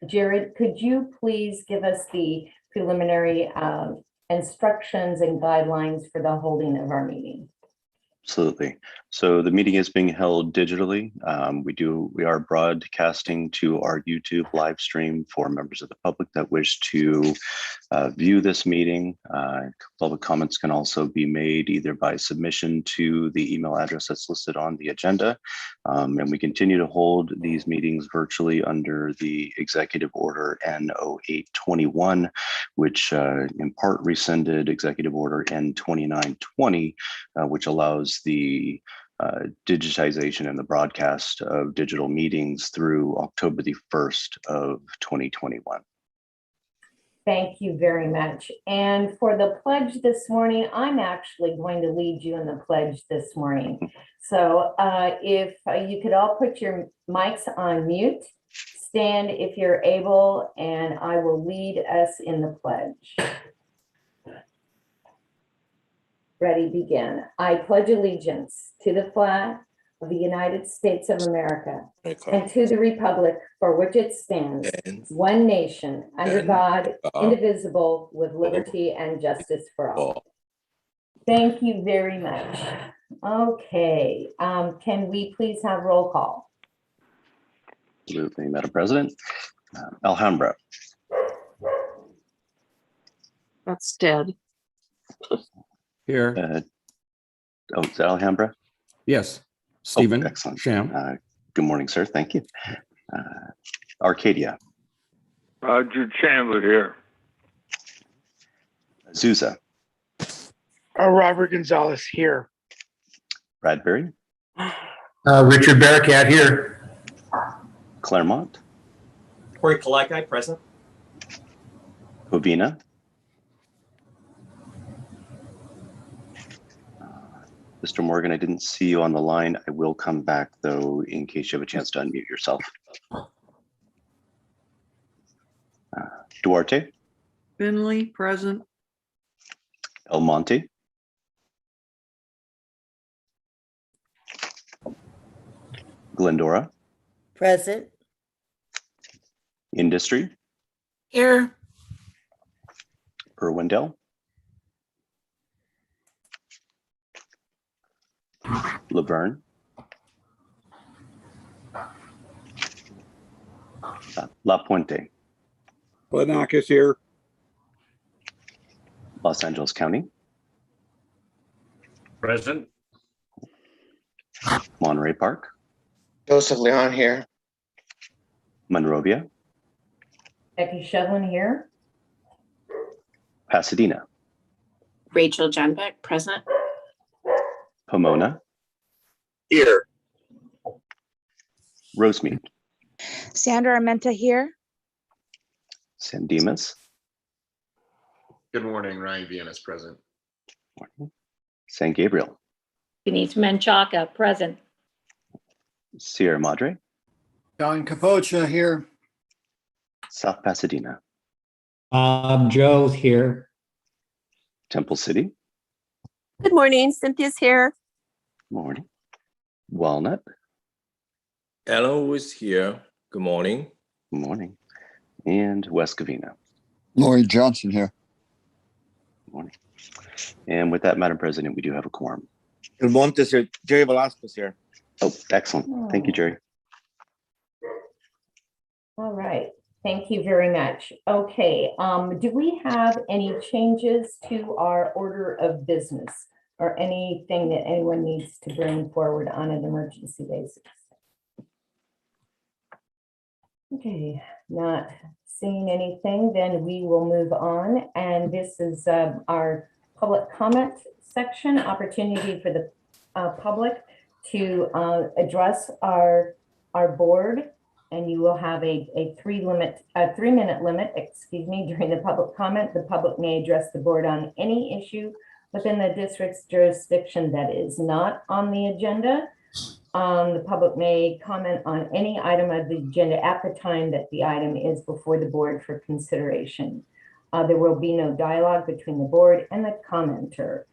Jared, could you please give us the preliminary instructions and guidelines for the holding of our meeting? Absolutely. So the meeting is being held digitally. We are broadcasting to our YouTube live stream for members of the public that wish to view this meeting. Public comments can also be made either by submission to the email address that's listed on the agenda. And we continue to hold these meetings virtually under the Executive Order N0821, which in part rescinded Executive Order N2920, which allows the digitization and the broadcast of digital meetings through October the 1st of 2021. Thank you very much. And for the pledge this morning, I'm actually going to lead you in the pledge this morning. So if you could all put your mics on mute, stand if you're able, and I will lead us in the pledge. Ready, begin. I pledge allegiance to the flag of the United States of America and to the republic for which it stands, one nation, under God, indivisible, with liberty and justice for all. Thank you very much. Okay, can we please have roll call? Absolutely, Madam President. Alhambra. That's dead. Here. Is that Alhambra? Yes. Stephen. Oh, excellent. Sham. Good morning, sir. Thank you. Arcadia. Roger Chandler here. Azusa. Robert Gonzalez here. Bradbury. Richard Bearcat here. Claremont. Corey Kalakai, present. Covina. Mr. Morgan, I didn't see you on the line. I will come back, though, in case you have a chance to unmute yourself. Duarte. Finley, present. El Monte. Glendora. Present. Industry. Here. Irwindale. Laverne. La Puente. Glenakis here. Los Angeles County. Present. Monterey Park. Joseph Leon here. Monrovia. Becky Shevlin here. Pasadena. Rachel Jenbeck, present. Pomona. Here. Rosemead. Sandra Armenta here. San Dimas. Good morning, Ryan Vienna's present. San Gabriel. Denise Menchaca, present. Sierra Madre. Don Capocha here. South Pasadena. Joe here. Temple City. Good morning. Cynthia's here. Morning. Walnut. Alan was here. Good morning. Morning. And West Covina. Lori Johnson here. Morning. And with that, Madam President, we do have a quorum. El Montes here. Jerry Velasquez here. Oh, excellent. Thank you, Jerry. All right. Thank you very much. Okay. Do we have any changes to our order of business or anything that anyone needs to bring forward on an emergency basis? Okay, not seeing anything, then we will move on. And this is our public comment section, opportunity for the public to address our board. And you will have a 3-minute limit, excuse me, during the public comment. The public may address the board on any issue within the district's jurisdiction that is not on the agenda. The public may comment on any item of the agenda at the time that the item is before the board for consideration. There will be no dialogue between the board and the commenter.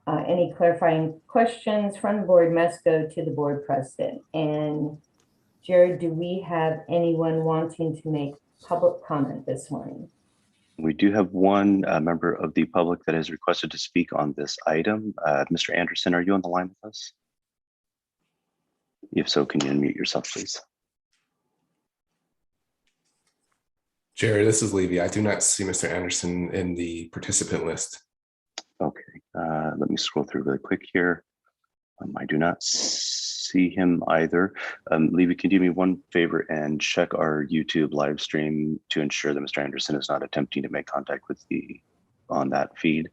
Any clarifying questions from the board must go to the board president. And Jared, do we have anyone wanting to make public comment this morning? We do have one member of the public that has requested to speak on this item. Mr. Anderson, are you on the line with us? If so, can you unmute yourself, please? Jerry, this is Levy. I do not see Mr. Anderson in the participant list. Okay, let me scroll through really quick here. I do not see him either. Levy, can you do me one favor and check our YouTube live stream to ensure that Mr. Anderson is not attempting to make contact with on that feed?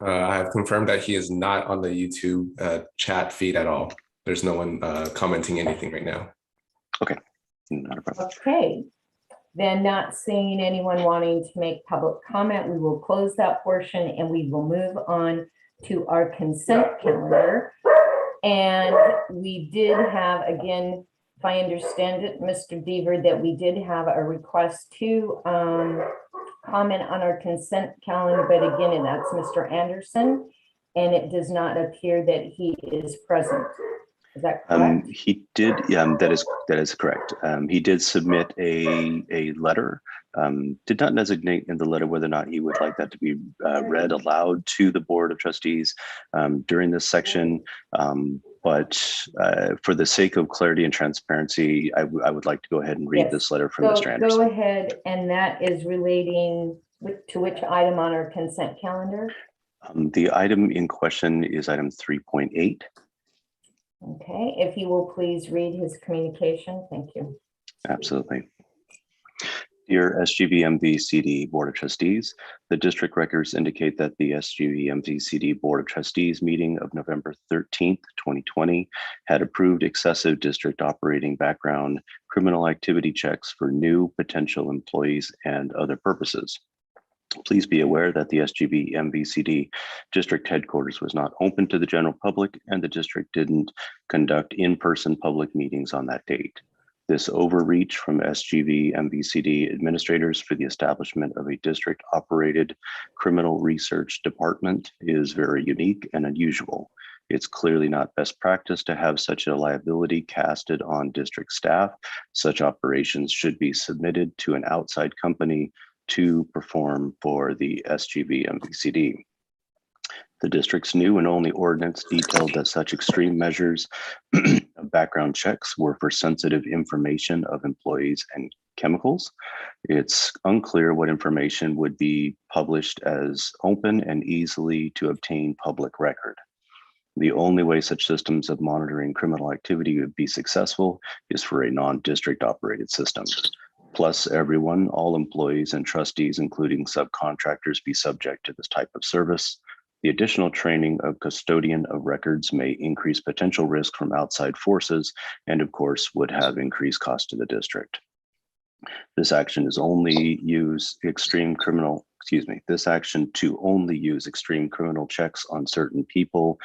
I have confirmed that he is not on the YouTube chat feed at all. There's no one commenting anything right now. Okay, not a problem. Okay, then not seeing anyone wanting to make public comment, we will close that portion and we will move on to our consent calendar. And we did have, again, if I understand it, Mr. Deaver, that we did have a request to comment on our consent calendar, but again, and that's Mr. Anderson, and it does not appear that he is present. Is that correct? He did, that is correct. He did submit a letter, did not designate in the letter whether or not he would like that to be read aloud to the Board of Trustees during this section. But for the sake of clarity and transparency, I would like to go ahead and read this letter from Mr. Anderson. Go ahead, and that is relating to which item on our consent calendar? The item in question is item 3.8. Okay, if you will please read his communication. Thank you. Absolutely. Dear SGVMVCD Board of Trustees, the district records indicate that the SGVMVCD Board of Trustees meeting of November 13th, 2020 had approved excessive district operating background criminal activity checks for new potential employees and other purposes. Please be aware that the SGVMVCD district headquarters was not open to the general public and the district didn't conduct in-person public meetings on that date. This overreach from SGVMVCD administrators for the establishment of a district operated criminal research department is very unique and unusual. It's clearly not best practice to have such a liability casted on district staff. Such operations should be submitted to an outside company to perform for the SGVMVCD. The district's new and only ordinance detailed that such extreme measures of background checks were for sensitive information of employees and chemicals. It's unclear what information would be published as open and easily to obtain public record. The only way such systems of monitoring criminal activity would be successful is for a non-district operated system. Plus everyone, all employees and trustees, including subcontractors, be subject to this type of service. The additional training of custodian of records may increase potential risk from outside forces and of course would have increased cost to the district. This action is only use extreme criminal, this action to only use extreme criminal checks on certain people,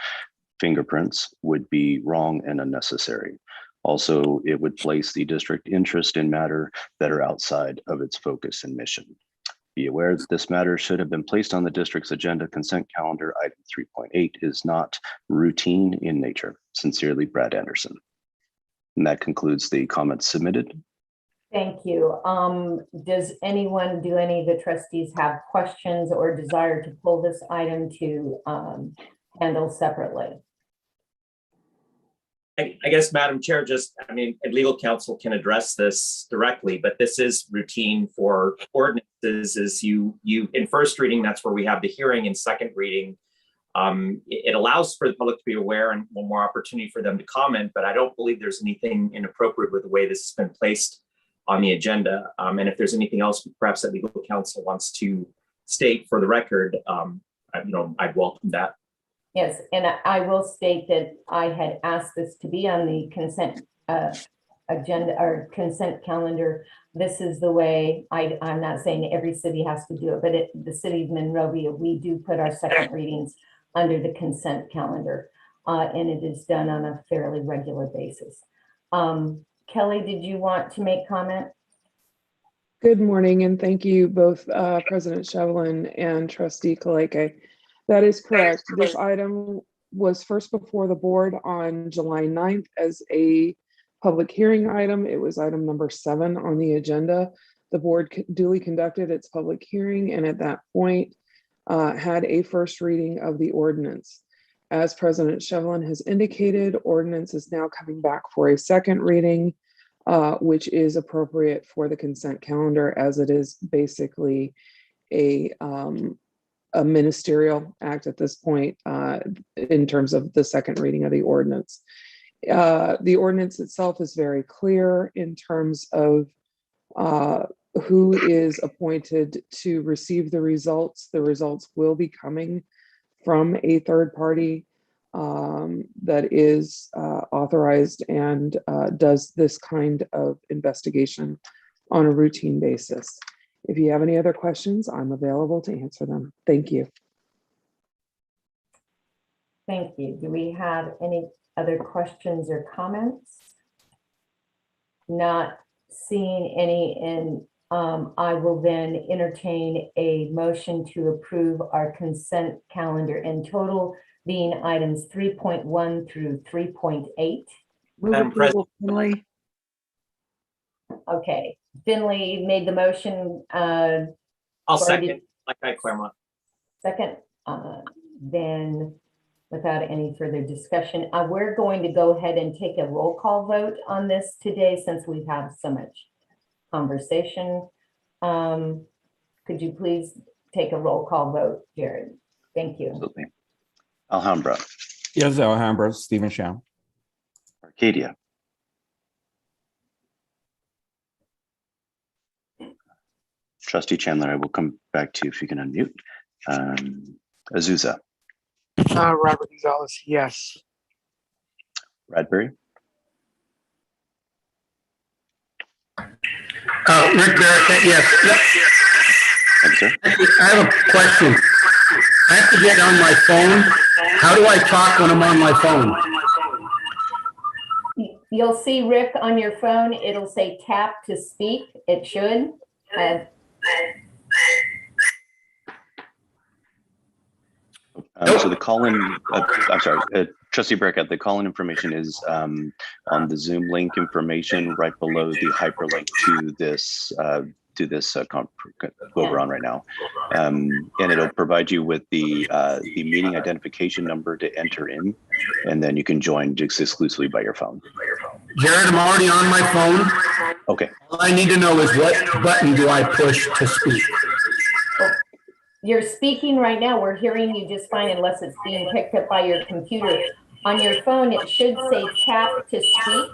fingerprints, would be wrong and unnecessary. Also, it would place the district interest in matter that are outside of its focus and mission. Be aware that this matter should have been placed on the district's agenda consent calendar. Item 3.8 is not routine in nature. Sincerely, Brad Anderson. And that concludes the comments submitted. Thank you. Do any of the trustees have questions or desire to pull this item to handle separately? I guess, Madam Chair, legal counsel can address this directly, but this is routine for ordinances. Is you in first reading, that's where we have the hearing. In second reading, it allows for the public to be aware and one more opportunity for them to comment, but I don't believe there's anything inappropriate with the way this has been placed on the agenda. And if there's anything else perhaps that legal counsel wants to state for the record, I'd welcome that. Yes, and I will state that I had asked this to be on the consent agenda or consent calendar. This is the way, I'm not saying every city has to do it, but the city of Monrovia, we do put our second readings under the consent calendar, and it is done on a fairly regular basis. Kelly, did you want to make comment? Good morning, and thank you both President Shevelin and Trustee Kaleke. That is correct. This item was first before the board on July 9th as a public hearing item. It was item number 7 on the agenda. The board duly conducted its public hearing and at that point had a first reading of the ordinance. As President Shevlin has indicated, ordinance is now coming back for a second reading, which is appropriate for the consent calendar as it is basically a ministerial act at this point in terms of the second reading of the ordinance. The ordinance itself is very clear in terms of who is appointed to receive the results. The results will be coming from a third party that is authorized and does this kind of investigation on a routine basis. If you have any other questions, I'm available to answer them. Thank you. Thank you. Do we have any other questions or comments? Not seeing any, and I will then entertain a motion to approve our consent calendar in total, being items 3.1 through 3.8. Move Madam approval, Finley. Okay, Finley made the motion. I'll Already- second, like I Claremont. Second, then without any further discussion, we're going to go ahead and take a roll call vote on this today since we've had so much conversation. Could you please take a roll call vote, Jared? Thank you. Absolutely. Alhambra, Yes, Alhambra, Stephen Sham. Arcadia, Trustee Chandler, I will come back to you if you can unmute. Azusa, Robert Gonzalez, yes. Bradbury, Rick Barrett, yes. thank you, sir. I have a question. I have to get on my phone. How do I talk when I'm on my phone? You'll see, Rick, on your phone, it'll say tap to speak. It should. So the call-in, I'm sorry, Trustee Burkett, the call-in information is on the Zoom link information right below the hyperlink to this what we're on right now, and it'll provide you with the meeting identification number to enter in, and then you can join just exclusively by your phone. Jared, I'm already on my phone. Okay. All I need to know is what button do I push to speak? You're speaking right now. We're hearing you just fine unless it's being picked up by your computer. On your phone, it should say tap to speak.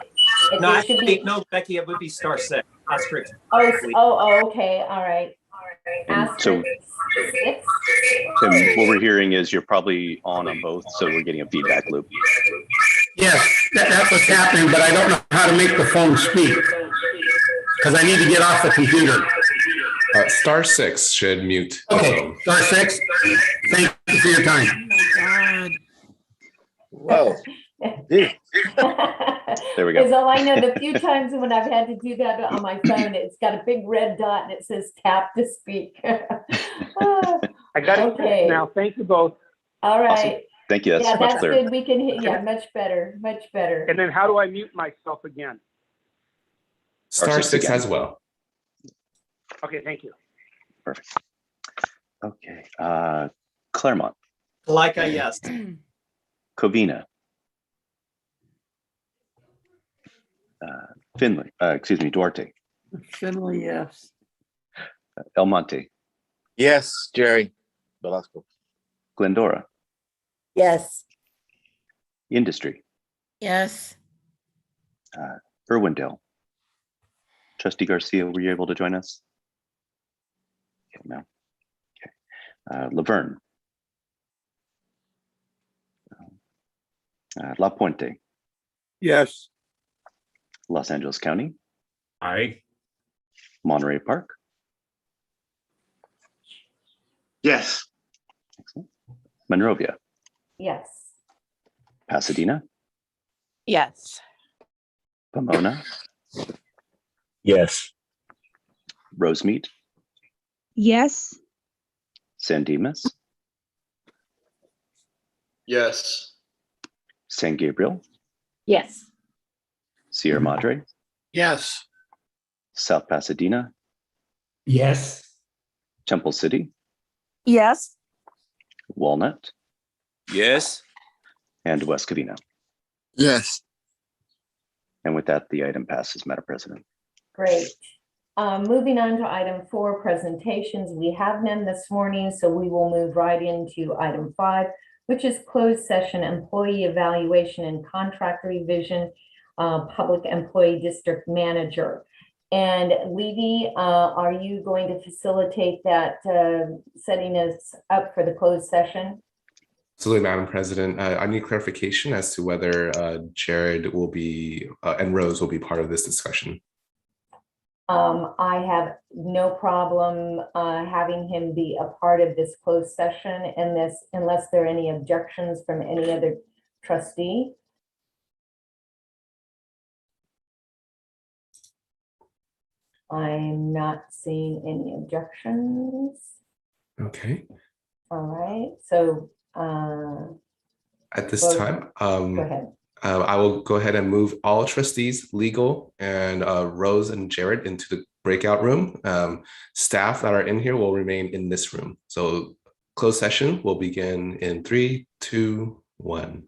No, should be, no, Becky, it would be *6. Asterisk. Okay. All right. So Asterisk 6. and what we're hearing is you're probably on both, so we're getting a feedback loop. Yes, that's what's happening, but I don't know how to make the phone speak because I need to get off the computer. *6 should mute. Okay, *6. Thank you for your time. Oh my God. Whoa. There we go. Because all I know, the few times when I've had to do that on my phone, it's got a big red dot and it says tap to speak. I got Okay. now. Thank you both. All right. Awesome. Thank you. That's Yeah, much that's clearer. good. We can hit, yeah, much better, much better. And then how do I mute myself again? *6 again. as well. Okay, thank you. Perfect. Okay. Claremont, Kalika, yes. Covina, Finley, Duarte, Finley, yes. El Monte, Yes, Jerry. Velasco. Glendora, Yes. Industry, Yes. Irwindale. Trustee Garcia, were you able to join us? Okay, no. Okay. Laverne, La Puente, Yes. Los Angeles County, Aye. Monterey Park, Yes. excellent. Monrovia, Yes. Pasadena, Yes. Pomona, Yes. Rosemead, Yes. San Dimas, Yes. San Gabriel, Yes. Sierra Madre, Yes. South Pasadena, Yes. Temple City, Yes. Walnut, Yes. and West Covina. Yes. And with that, the item passes, Madam President. Great. Moving on to item 4, presentations. We have none this morning, so we will move right into item 5, which is closed session employee evaluation and contract revision, public employee district manager. And Levy, are you going to facilitate that, setting us up for the closed session? Absolutely, Madam President. I need clarification as to whether Jared will be and Rose will be part of this discussion. I have no problem having him be a part of this closed session and this, unless there are any objections from any other trustee. I'm not seeing any objections. Okay. All right, so At this Rose, time, go ahead. I will go ahead and move all trustees, legal, and Rose and Jared into the breakout room. Staff that are in here will remain in this room. So closed session will begin in 3, 2, 1.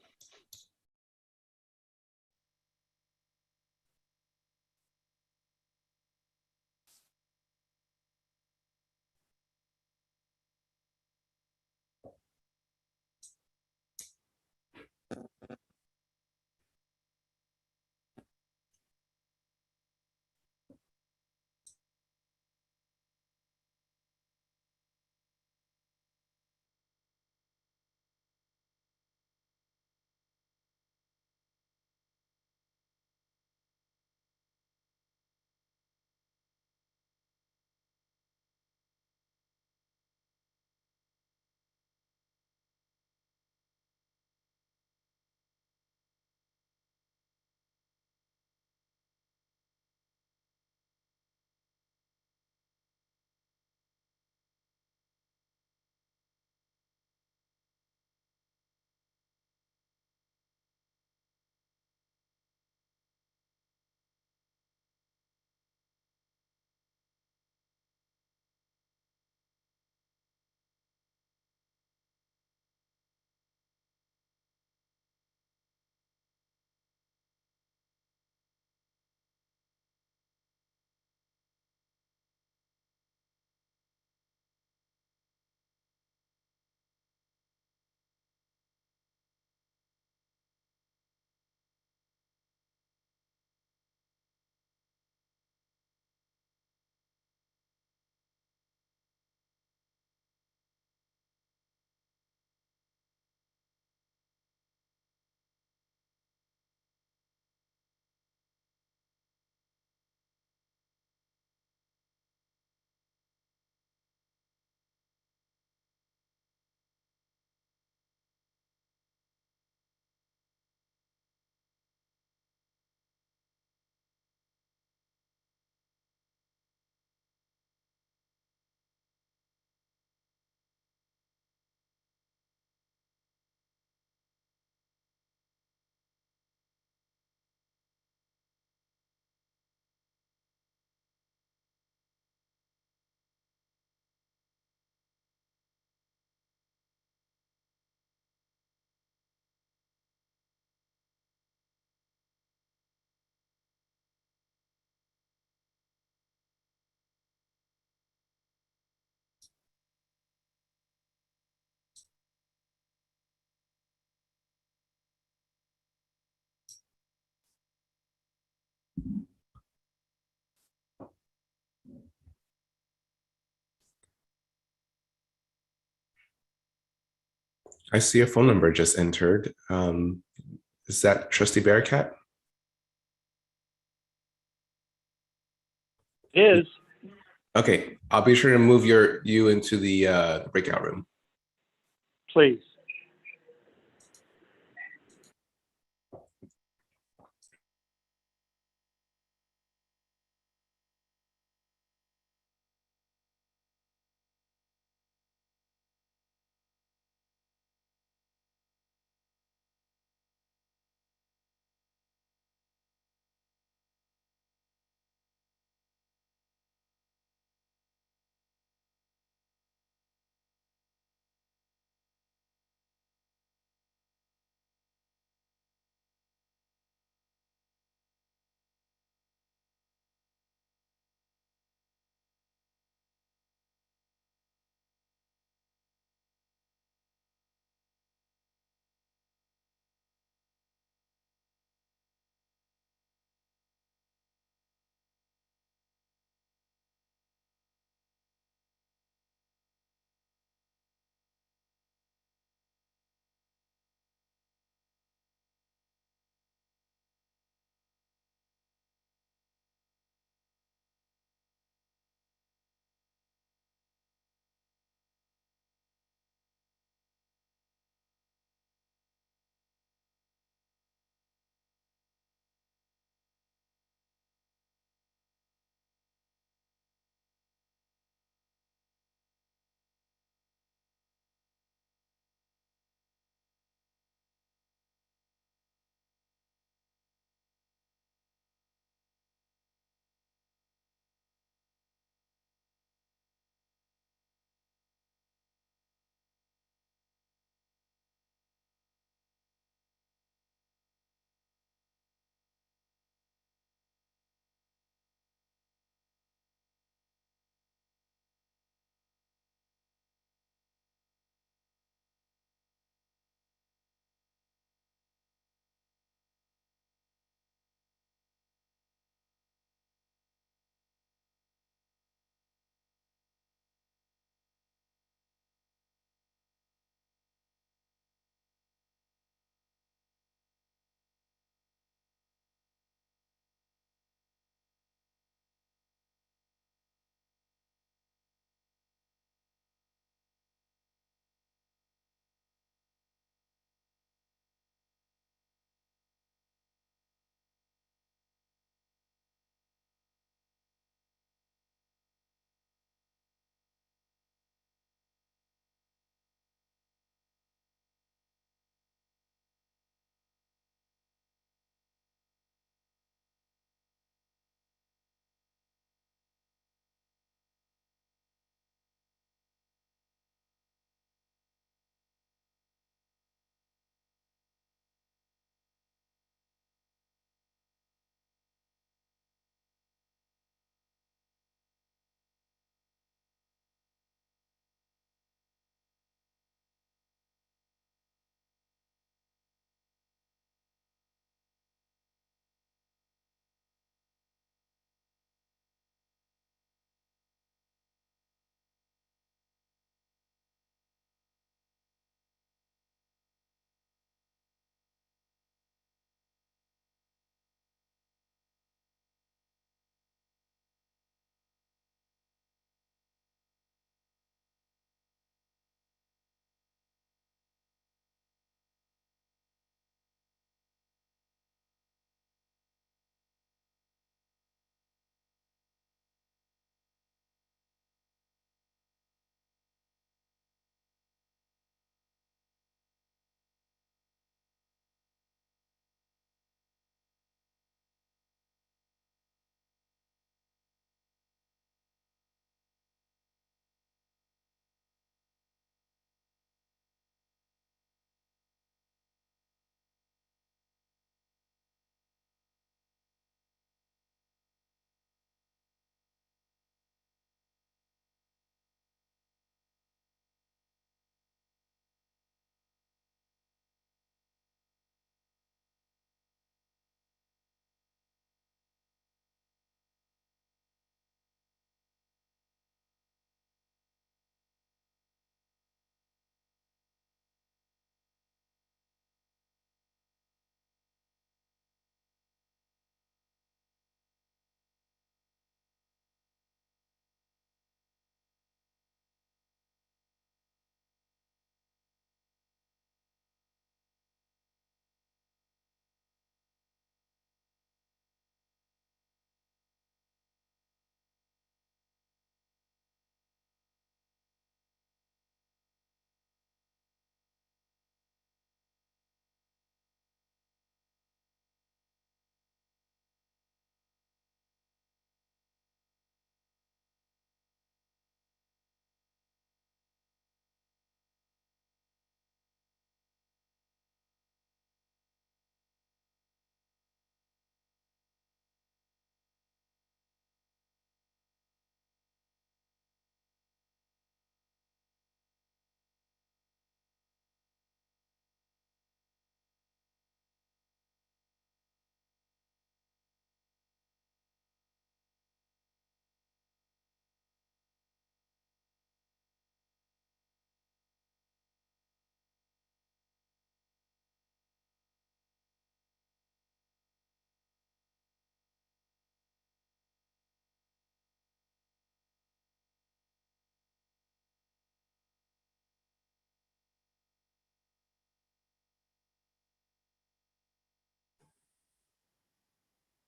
I see a phone number just entered. Is that Trustee Bearcat? Is. Okay, I'll be sure to move you into the breakout room. Please.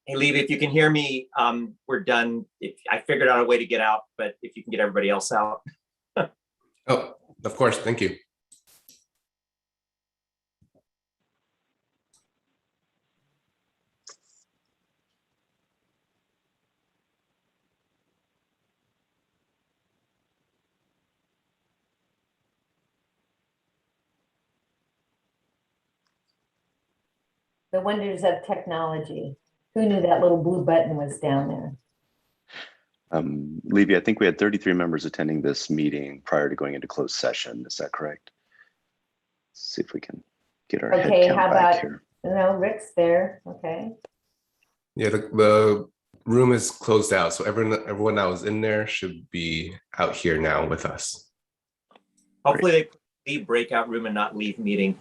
Hey, Levy, if you can hear me, we're done. I figured out a way to get out, but if you can get everybody else out. Oh, of course. Thank you. The wonders of technology. Who knew that little blue button was down there? Levy, I think we had 33 members attending this meeting prior to going into closed session. Is that correct? Let's see if we can get our head Okay, count how back about, here. no, Rick's there, okay. Yeah, the room is closed out, so everyone that was in there should be out here now with us. Hopefully they leave breakout room and not leave meeting.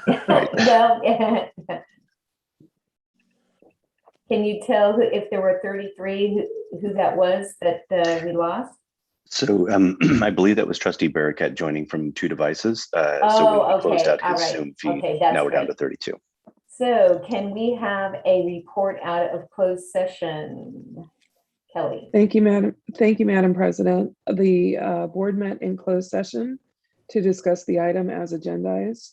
Well, can you tell if there were 33 who that was that we lost? So I believe that was Trustee Barakat joining from 2 devices. So Oh, when we closed okay, out his all right. Zoom feed, Okay, that's now we're down to great. 32. So can we have a report out of closed session? Kelly. Thank you, Madam. Thank you, Madam President. The board met in closed session to discuss the item as agendized.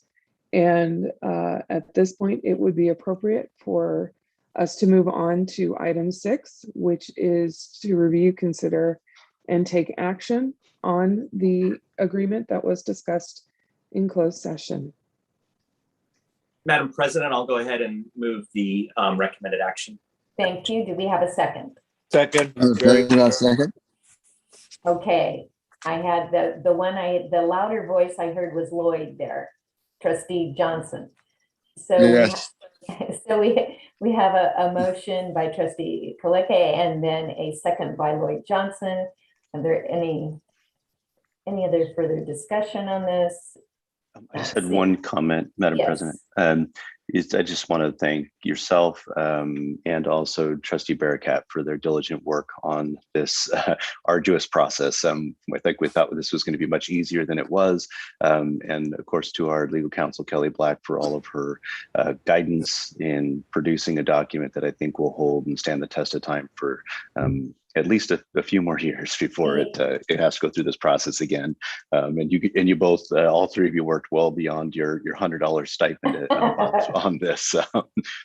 And at this point, it would be appropriate for us to move on to item 6, which is to review, consider, and take action on the agreement that was discussed in closed session. Madam President, I'll go ahead and move the recommended action. Thank you. Do we have a second? Second. Second. Okay, I had the louder voice I heard was Lloyd there, Trustee Johnson. So Yes. so we have a motion by Trustee Kaleke and then a second by Lloyd Johnson. Are there any other further discussion on this? I just had one comment, Madam President. I just want to thank yourself and also Trustee Barakat for their diligent work on this arduous process. I think we thought this was going to be much easier than it was. And of course, to our legal counsel, Kelly Black, for all of her guidance in producing a document that I think will hold and stand the test of time for at least a few more years before it has to go through this process again. And you both, all 3 of you, worked well beyond your $100 stipend on this.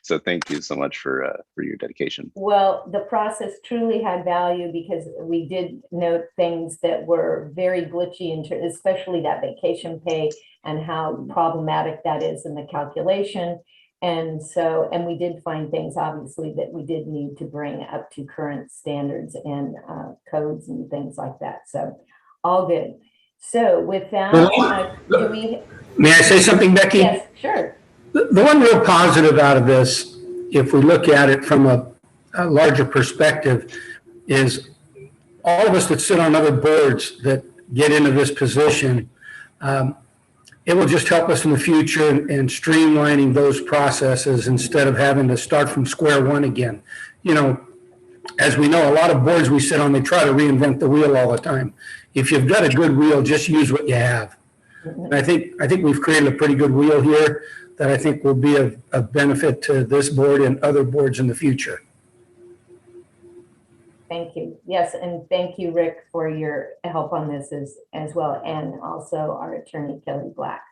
So thank you so much for your dedication. Well, the process truly had value because we did note things that were very glitchy, especially that vacation pay and how problematic that is in the calculation. And so, and we did find things obviously that we did need to bring up to current standards and codes and things like that. So all good. So with that, do we? May I say something, Becky? Yes, sure. The one real positive out of this, if we look at it from a larger perspective, is all of us that sit on other boards that get into this position, it will just help us in the future in streamlining those processes instead of having to start from square one again. You know, as we know, a lot of boards we sit on, they try to reinvent the wheel all the time. If you've got a good wheel, just use what you have. And I think we've created a pretty good wheel here that I think will be of benefit to this board and other boards in the future. Thank you. Yes, and thank you, Rick, for your help on this as well, and also our attorney, Kelly Black.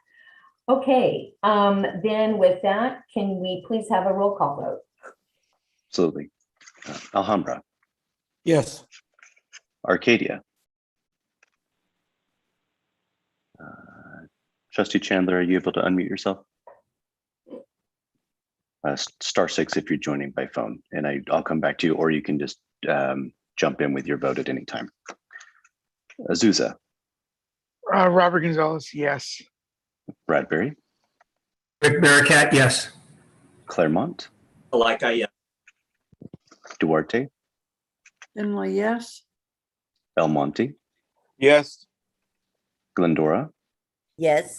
Okay, then with that, can we please have a roll call vote? Absolutely. Alhambra. Yes. Arcadia. Trustee Chandler, are you able to unmute yourself? *6 if you're joining by phone, and I'll come back to you, or you can just jump in with your vote at any time. Azusa. Robert Gonzalez, yes. Bradbury. Rick Barakat, yes. Claremont. Kaleke, yes. Duarte. Finley, yes. El Monte. Yes. Glendora. Yes.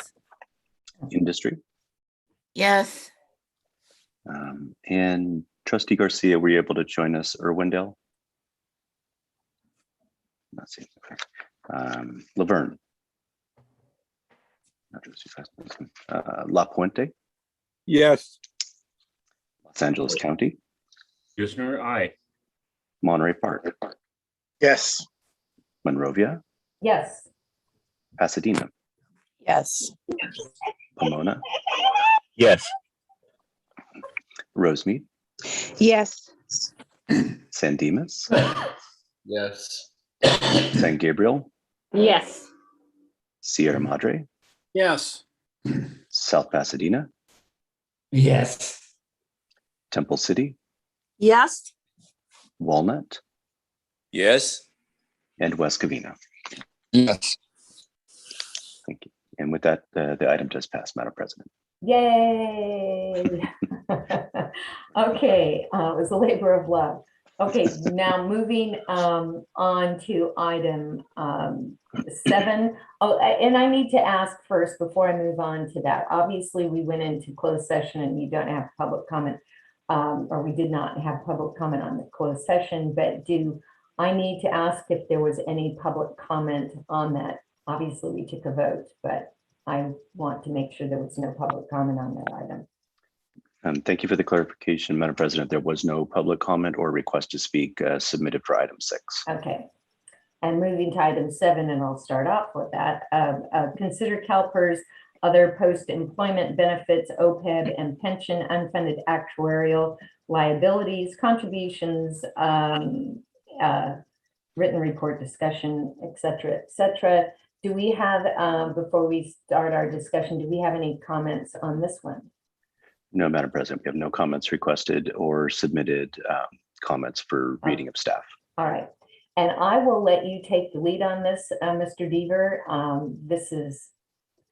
Industry. Yes. And Trustee Garcia, were you able to join us, Irwindale? Let's see. Laverne. La Puente. Yes. Los Angeles County. Kushner, aye. Monterey Park, Yes. Monrovia, Yes. Pasadena, Yes. Pomona, Yes. Rosemead, Yes. San Dimas, Yes. San Gabriel, Yes. Sierra Madre, Yes. South Pasadena, Yes. Temple City, Yes. Walnut, Yes. and West Covina. Yes. Thank you. And with that, the item does pass, Madam President. Yay. Okay, it was a labor of love. Okay, now moving on to item 7. Oh, and I need to ask first before I move on to that. Obviously, we went into closed session and you don't have public comment, or we did not have public comment on the closed session, but do I need to ask if there was any public comment on that? Obviously, we took a vote, but I want to make sure there was no public comment on that item. Thank you for the clarification, Madam President. There was no public comment or request to speak submitted for item 6. Okay. And moving to item 7, and I'll start off with that. Consider CalPERS other post-employment benefits, OPEB, and pension unfunded actuarial liabilities, contributions, written report discussion, et cetera, et cetera. Do we have, before we start our discussion, do we have any comments on this one? No, Madam President, we have no comments requested or submitted comments for reading of staff. All right. And I will let you take the lead on this, Mr. Deaver. This is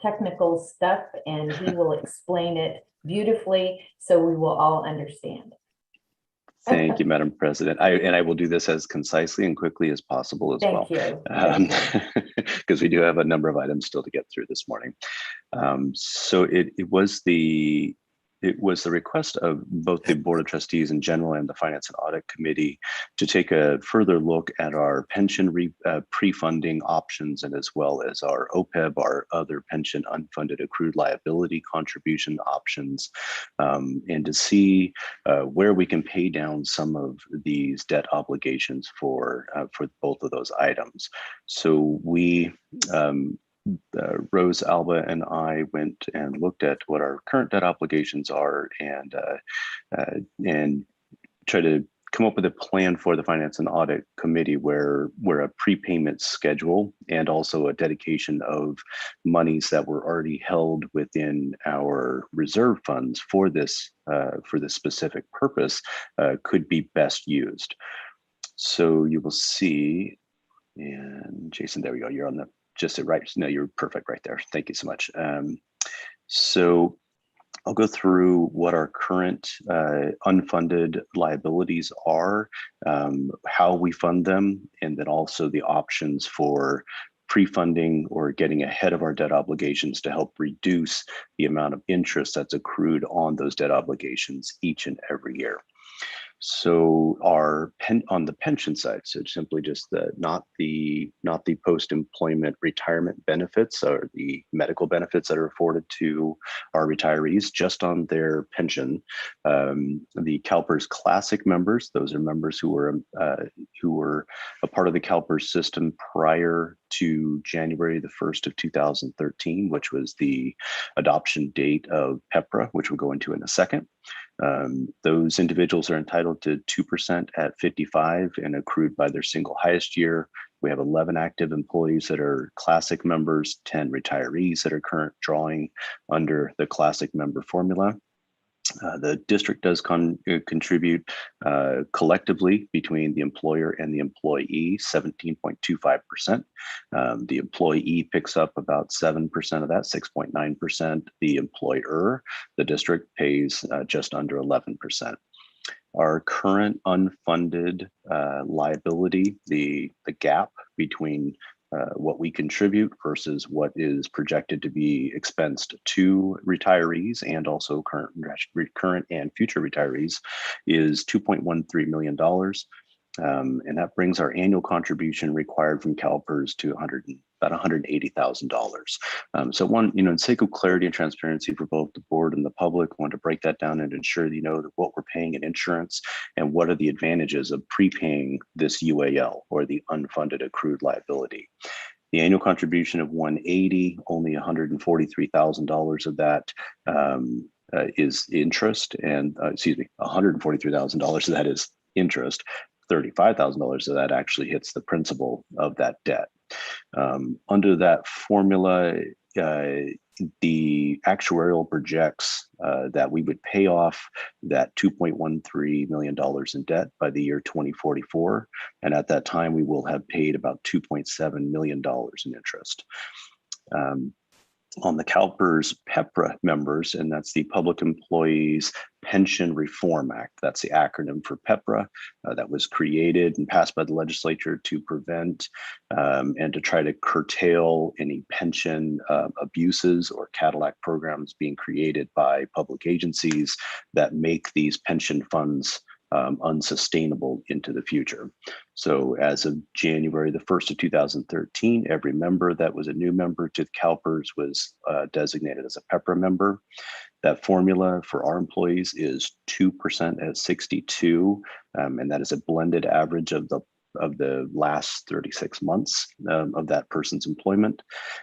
technical stuff and he will explain it beautifully so we will all understand. Thank you, Madam President. I will do this as concisely and quickly as possible as well. Thank you. Because we do have a number of items still to get through this morning. So it was the request of both the Board of Trustees in general and the Finance and Audit Committee to take a further look at our pension pre-funding options and as well as our OPEB, our other pension unfunded accrued liability contribution options, and to see where we can pay down some of these debt obligations for both of those items. So we Rose, Alba, and I went and looked at what our current debt obligations are and try to come up with a plan for the Finance and Audit Committee where a prepayment schedule and also a dedication of monies that were already held within our reserve funds for this specific purpose could be best used. So you will see, and Jason, there we go. You're on the just right. No, you're perfect right there. Thank you so much. So I'll go through what our current unfunded liabilities are, how we fund them, and then also the options for pre-funding or getting ahead of our debt obligations to help reduce the amount of interest that's accrued on those debt obligations each and every year. So on the pension side, so simply just not the post-employment retirement benefits or the medical benefits that are afforded to our retirees, just on their pension. The Calpers Classic members, those are members who were a part of the Calpers system prior to January the 1st of 2013, which was the adoption date of PEPRA, which we'll go into in a second. Those individuals are entitled to 2% at 55 and accrued by their single highest year. We have 11 active employees that are Classic members, 10 retirees that are current drawing under the Classic member formula. The district does contribute collectively between the employer and the employee 17.25%. The employee picks up about 7% of that, 6.9%. The employer, the district, pays just under 11%. Our current unfunded liability, the gap between what we contribute versus what is projected to be expensed to retirees and also current and future retirees is $2.13 million. And that brings our annual contribution required from Calpers to about $180,000. So one, in sake of clarity and transparency for both the board and the public, I want to break that down and ensure that what we're paying in insurance and what are the advantages of prepaying this UAL, or the unfunded accrued liability. The annual contribution of 180, only $143,000 of that is interest, and $143,000 of that is interest. $35,000 of that actually hits the principal of that debt. Under that formula, the actuarial projects that we would pay off that $2.13 million in debt by the year 2044. And at that time, we will have paid about $2.7 million in interest. On the Calpers PEPRA members, and that's the Public Employees Pension Reform Act. That's the acronym for PEPRA that was created and passed by the legislature to prevent and to try to curtail any pension abuses or Cadillac programs being created by public agencies that make these pension funds unsustainable into the future. So as of January the 1st of 2013, every member that was a new member to Calpers was designated as a PEPRA member. That formula for our employees is 2% at 62, and that is a blended average of the last 36 months of that person's employment.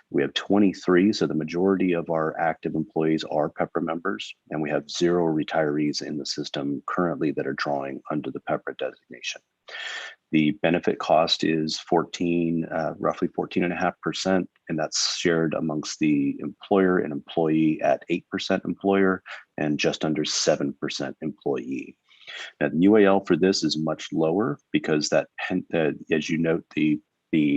We have 23, so the majority of our active employees are PEPRA members, and we have 0 retirees in the system currently that are drawing under the PEPRA designation. The benefit cost is roughly 14.5%, and that's shared amongst the employer and employee at 8% employer and just under 7% employee. Now, the UAL for this is much lower because as you note, the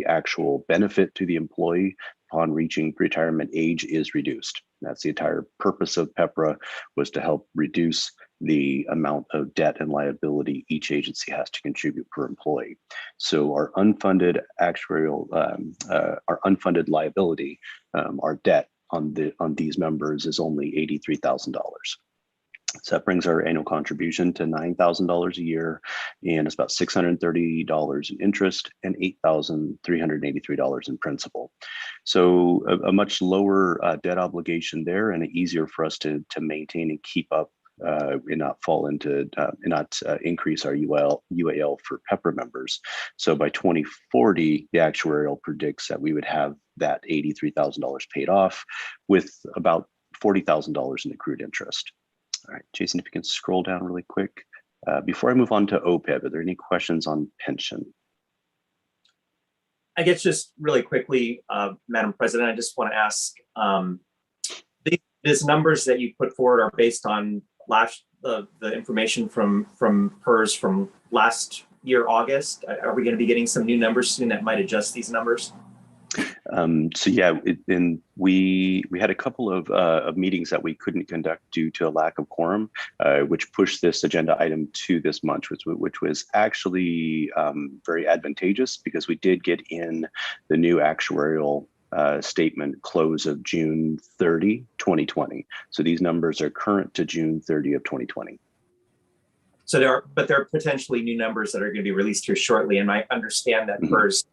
actual benefit to the employee upon reaching retirement age is reduced. That's the entire purpose of PEPRA, was to help reduce the amount of debt and liability each agency has to contribute per employee. So our unfunded liability, our debt on these members is only $83,000. So that brings our annual contribution to $9,000 a year, and it's about $630 in interest and $8,383 in principal. So a much lower debt obligation there, and easier for us to maintain and keep up and not fall into increase our UAL for PEPRA members. So by 2040, the actuarial predicts that we would have that $83,000 paid off with about $40,000 in accrued interest. All right, Jason, if you can scroll down really quick. Before I move on to OPEB, are there any questions on pension? I guess just really quickly, Madam President, I just want to ask, these numbers that you put forward are based on the information from PERS from last year, August. Are we going to be getting some new numbers soon that might adjust these numbers? So yeah, we had a couple of meetings that we couldn't conduct due to a lack of quorum, which pushed this agenda item to this month, which was actually very advantageous because we did get in the new actuarial statement close of June 30, 2020. So these numbers are current to June 30 of 2020. So there are potentially new numbers that are going to be released here shortly. And I understand that PERS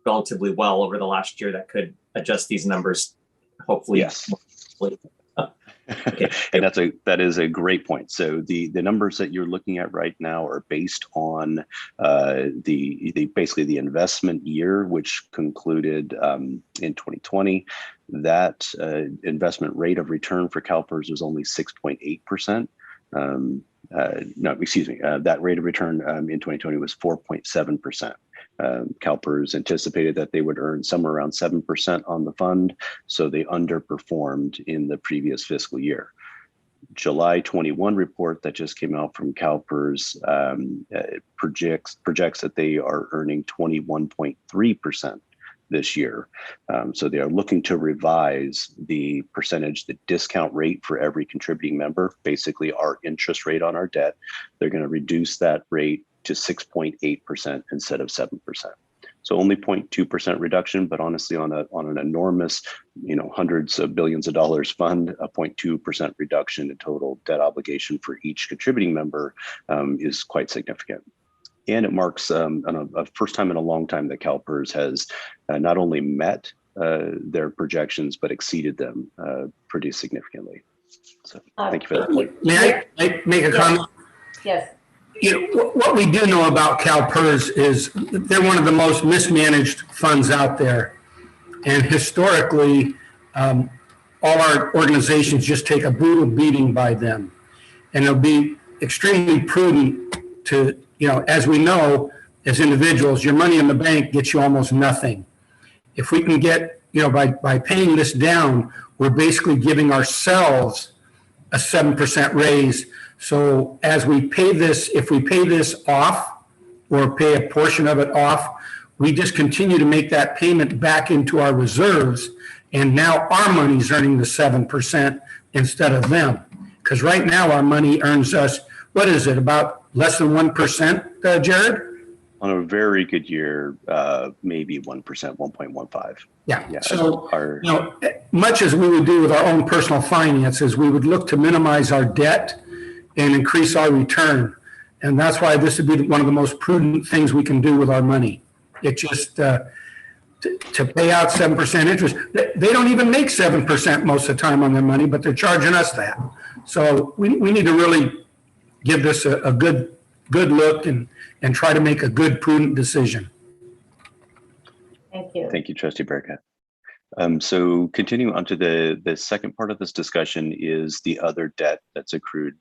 relatively well over the last year that could adjust these numbers, hopefully. Yes. Okay. And that is a great point. So the numbers that you're looking at right now are based on basically the investment year, which concluded in 2020. That investment rate of return for Calpers was only 6.8%. That rate of return in 2020 was 4.7%. Calpers anticipated that they would earn somewhere around 7% on the fund, so they underperformed in the previous fiscal year. July 21 report that just came out from Calpers projects that they are earning 21.3% this year. So they are looking to revise the discount rate for every contributing member, basically our interest rate on our debt. They're going to reduce that rate to 6.8% instead of 7%. So only 0.2% reduction, but honestly on an enormous, hundreds of billions of dollars fund, a 0.2% reduction in total debt obligation for each contributing member is quite significant. And it marks a first time in a long time that Calpers has not only met their projections, but exceeded them pretty significantly. So thank you for that point. May I make a comment? Yes. What we do know about Calpers is they're one of the most mismanaged funds out there. And historically, all our organizations just take a brutal beating by them. And it'll be extremely prudent to, as we know, as individuals, your money in the bank gets you almost nothing. If we can get, by paying this down, we're basically giving ourselves a 7% raise. So as we pay this, if we pay this off or pay a portion of it off, we just continue to make that payment back into our reserves. And now our money's earning the 7% instead of them. Because right now our money earns us, what is it, about less than 1%, Jared? On a very good year, maybe 1%, 1.15. Yeah. So, much as we would do with our own personal finances, we would look to minimize our debt and increase our return. And that's why this would be one of the most prudent things we can do with our money. It just, to pay out 7% interest, they don't even make 7% most of the time on their money, but they're charging us that. So we need to really give this a good look and try to make a good, prudent decision. Thank you. Thank you, Trustee Bearcat. So continuing on to the second part of this discussion is the other debt that's accrued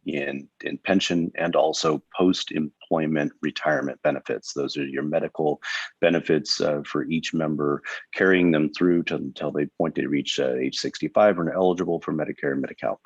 in pension and also post-employment retirement benefits. Those are your medical benefits for each member, carrying them through until they point to reach age 65 and are eligible for Medicare and Medi-Cal.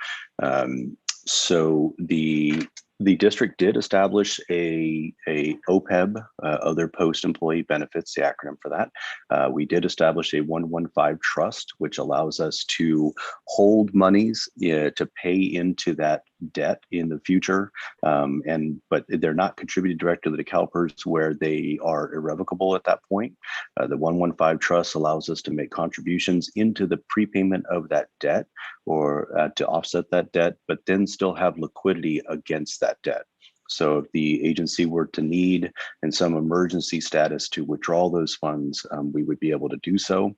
So the district did establish a OPEB, other post-employee benefits, the acronym for that. We did establish a 115 trust, which allows us to hold monies to pay into that debt in the future, but they're not contributed directly to CalPERS where they are irrevocable at that point. The 115 trust allows us to make contributions into the prepayment of that debt or to offset that debt, but then still have liquidity against that debt. So if the agency were to need in some emergency status to withdraw those funds, we would be able to do so.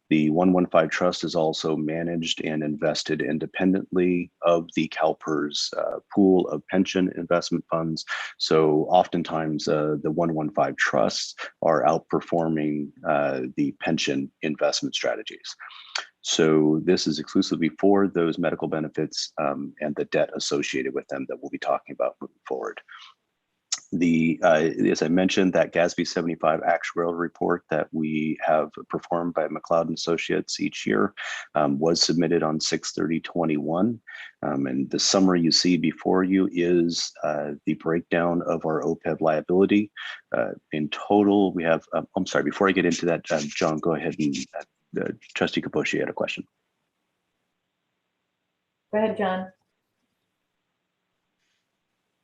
The 115 trust is also managed and invested independently of the CalPERS pool of pension investment funds. So oftentimes the 115 trusts are outperforming the pension investment strategies. So this is exclusively for those medical benefits and the debt associated with them that we'll be talking about moving forward. As I mentioned, that GASB 75 actuarial report that we have performed by McLeod & Associates each year was submitted on 6/30/21. And the summary you see before you is the breakdown of our OPEB liability. In total, we have, I'm sorry, before I get into that, John, go ahead and Trustee Kaposhi had a question. Go ahead, John.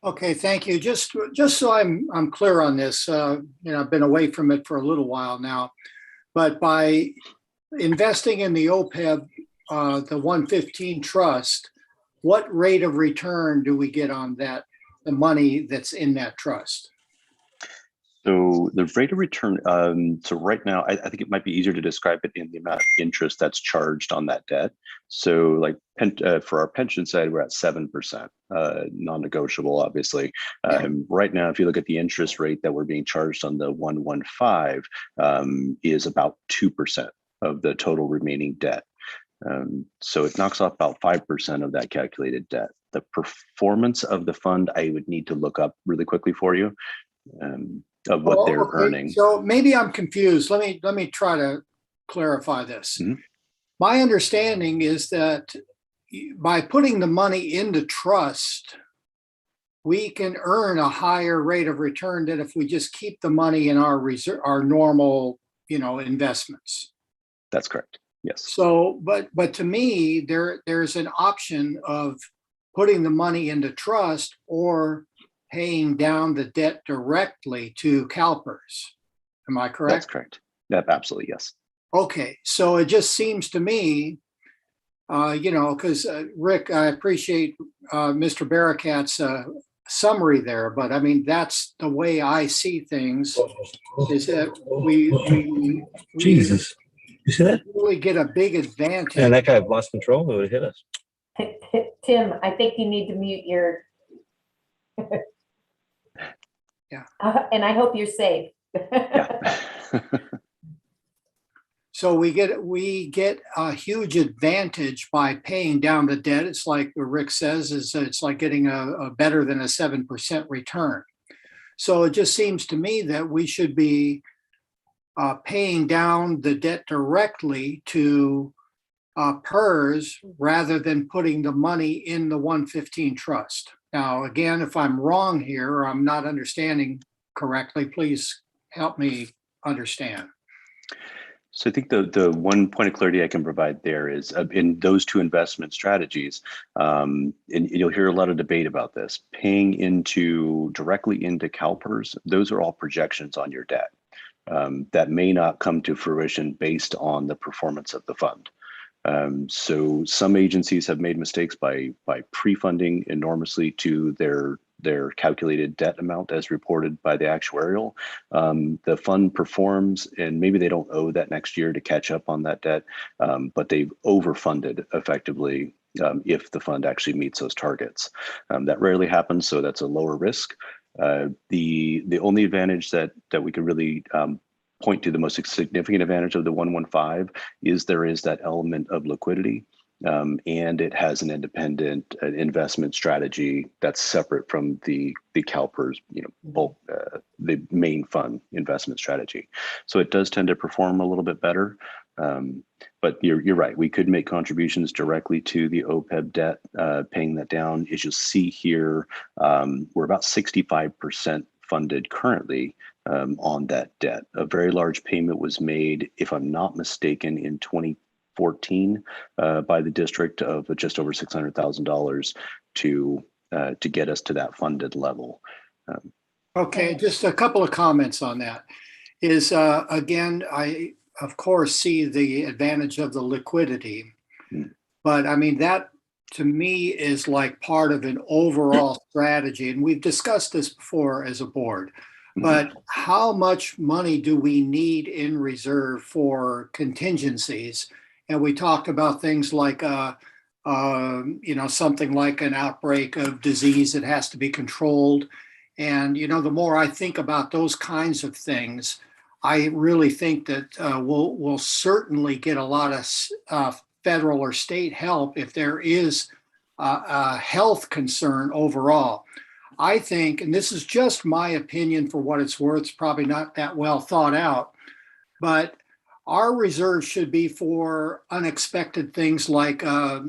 Okay, thank you. Just so I'm clear on this, I've been away from it for a little while now, but by investing in the OPEB, the 115 trust, what rate of return do we get on that, the money that's in that trust? So the rate of return, so right now, I think it might be easier to describe it in the amount of interest that's charged on that debt. So like for our pension side, we're at 7%, non-negotiable, obviously. Right now, if you look at the interest rate that we're being charged on the 115 is about 2% of the total remaining debt. So it knocks off about 5% of that calculated debt. The performance of the fund, I would need to look up really quickly for you. Of what they're earning. So maybe I'm confused. Let me try to clarify this. Mm-hmm. My understanding is that by putting the money into trust, we can earn a higher rate of return than if we just keep the money in our reserve, our normal, investments. That's correct. Yes. So, but to me, there's an option of putting the money into trust or paying down the debt directly to CalPERS. Am I correct? That's correct. That absolutely, yes. Okay, so it just seems to me, because Rick, I appreciate Mr. Bearcat's summary there, but I mean, that's the way I see things, is that we Jesus. You see that? really get a big advantage. And that guy lost control. It would hit us. Tim, I think you need to mute your. Yeah. And I hope you're safe. Yeah. So we get a huge advantage by paying down the debt. It's like Rick says, it's like getting a better than a 7% return. So it just seems to me that we should be paying down the debt directly to PERS rather than putting the money in the 115 trust. Now, again, if I'm wrong here or I'm not understanding correctly, please help me understand. So I think the one point of clarity I can provide there is in those two investment strategies, and you'll hear a lot of debate about this, paying directly into Calpers, those are all projections on your debt that may not come to fruition based on the performance of the fund. So some agencies have made mistakes by pre-funding enormously to their calculated debt amount as reported by the actuarial. The fund performs and maybe they don't owe that next year to catch up on that debt, but they've overfunded effectively if the fund actually meets those targets. That rarely happens, so that's a lower risk. The only advantage that we could really point to, the most significant advantage of the 115 is there is that element of liquidity, and it has an independent investment strategy that's separate from the Calpers, the main fund investment strategy. So it does tend to perform a little bit better. But you're right. We could make contributions directly to the OPEB debt, paying that down. As you'll see here, we're about 65% funded currently on that debt. A very large payment was made, if I'm not mistaken, in 2014 by the district of just over $600,000 to get us to that funded level. Okay, just a couple of comments on that. Is again, I of course see the advantage of the liquidity, but I mean that to me is like part of an overall strategy, and we've discussed this before as a board. But how much money do we need in reserve for contingencies? And we talked about things like, something like an outbreak of disease that has to be controlled. And, the more I think about those kinds of things, I really think that we'll certainly get a lot of federal or state help if there is a health concern overall. I think, and this is just my opinion for what it's worth, it's probably not that well thought out, but our reserve should be for unexpected things like what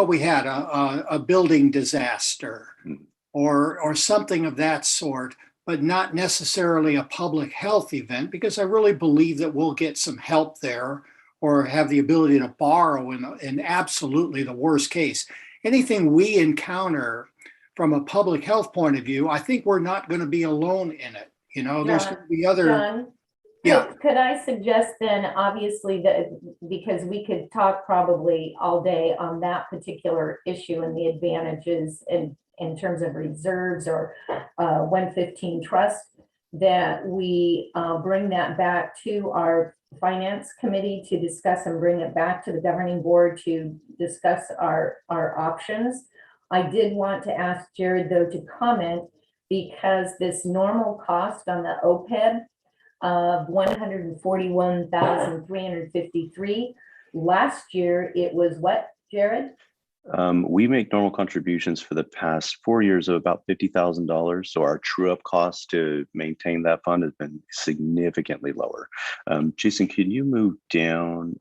we had, a building disaster or something of that sort, but not necessarily a public health event, because I really believe that we'll get some help there or have the ability to borrow in absolutely the worst case. Anything we encounter from a public health point of view, I think we're not going to be alone in it. There's going to be other. John, could I suggest then, obviously, that because we could talk probably all day on that particular issue and the advantages in terms of reserves or 115 trust, that we bring that back to our finance committee to discuss and bring it back to the governing board to discuss our options. I did want to ask Jared, though, to comment, because this normal cost on the OPEB of $141,353, last year it was what, Jared? We make normal contributions for the past 4 years of about $50,000. So our true up cost to maintain that fund has been significantly lower. Jason, can you move down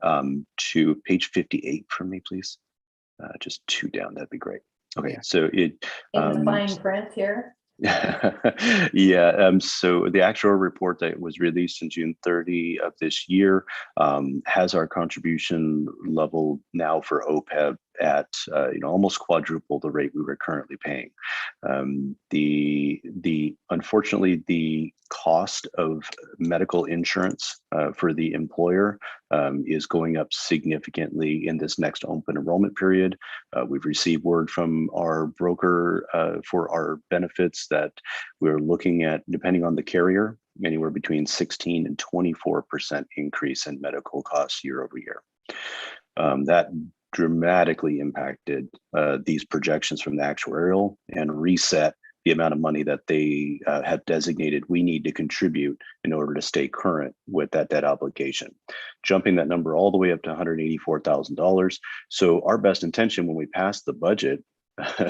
to page 58 for me, please? Just 2 down, that'd be great. Okay, so it in the fine print here. Yeah, so the actual report that was released in June 30 of this year has our contribution level now for OPEB at almost quadruple the rate we were currently paying. Unfortunately, the cost of medical insurance for the employer is going up significantly in this next open enrollment period. We've received word from our broker for our benefits that we're looking at, depending on the carrier, anywhere between 16 and 24% increase in medical costs year over year. That dramatically impacted these projections from the actuarial and reset the amount of money that they have designated we need to contribute in order to stay current with that debt obligation, jumping that number all the way up to $184,000. So our best intention when we passed the budget,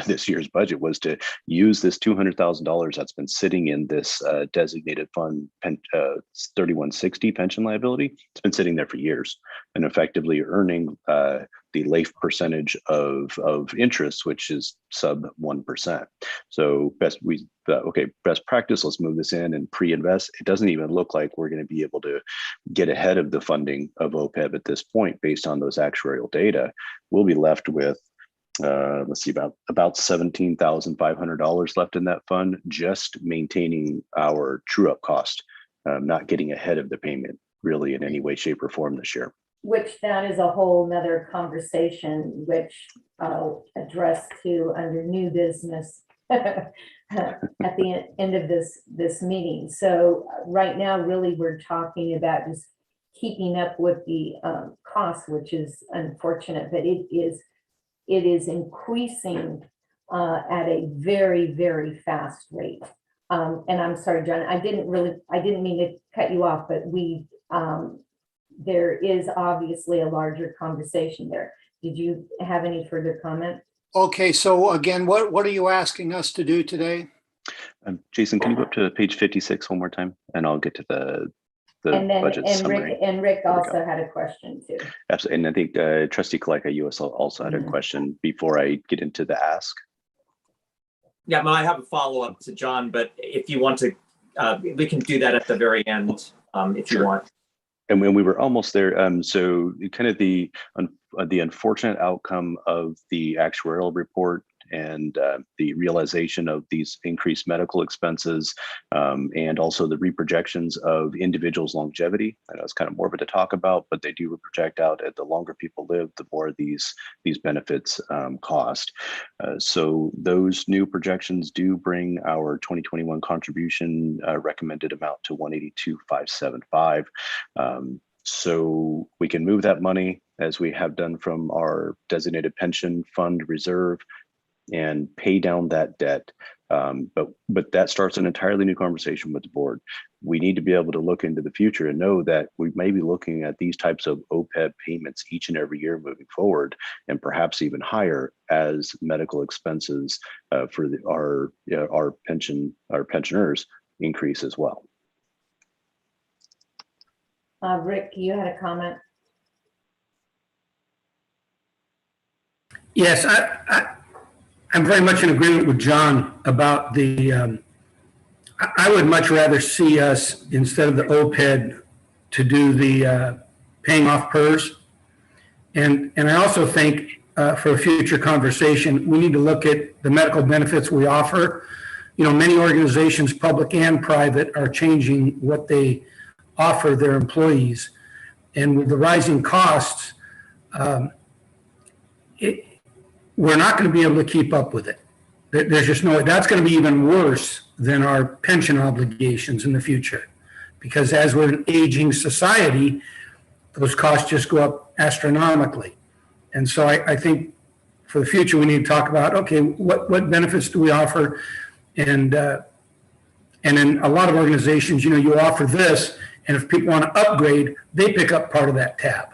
this year's budget, was to use this $200,000 that's been sitting in this designated fund, 3160 pension liability. It's been sitting there for years and effectively earning the LAIF percentage of interest, which is sub 1%. So best practice, let's move this in and pre-invest. It doesn't even look like we're going to be able to get ahead of the funding of OPEB at this point based on those actuarial data. We'll be left with let's see, about $17,500 left in that fund, just maintaining our true up cost, not getting ahead of the payment really in any way, shape, or form this year. Which that is a whole nother conversation, which I'll address to under new business at the end of this meeting. So right now, really, we're talking about just keeping up with the costs, which is unfortunate, but it is increasing at a very, very fast rate. And I'm sorry, John, I didn't mean to cut you off, but there is obviously a larger conversation there. Did you have any further comment? Okay, so again, what are you asking us to do today? Jason, can you go up to page 56 one more time, and I'll get to the budget summary. Rick also had a question too. Absolutely, and I think Trustee Kaleka, you also had a question before I get into the ask. Yeah, I have a follow-up to John, but if you want to, we can do that at the very end if you want. And when we were almost there, so kind of the unfortunate outcome of the actuarial report and the realization of these increased medical expenses and also the reprojections of individuals' longevity. I know it's kind of morbid to talk about, but they do project out at the longer people live, the more these benefits cost. So those new projections do bring our 2021 contribution recommended amount to $182,575. So we can move that money as we have done from our designated pension fund reserve and pay down that debt. But that starts an entirely new conversation with the board. We need to be able to look into the future and know that we may be looking at these types of OPEB payments each and every year moving forward, and perhaps even higher as medical expenses for our pensioners increase as well. Rick, you had a comment? Yes, I'm very much in agreement with John about the, I would much rather see us, instead of the OPED, to do the paying off PERS. And I also think for a future conversation, we need to look at the medical benefits we offer. You know, many organizations, public and private, are changing what they offer their employees. And with the rising costs, we're not going to be able to keep up with it. There's just no, that's going to be even worse than our pension obligations in the future. Because as we're an aging society, those costs just go up astronomically. And so I think for the future, we need to talk about, okay, what benefits do we offer? And in a lot of organizations, you know, you offer this, and if people want to upgrade, they pick up part of that tab.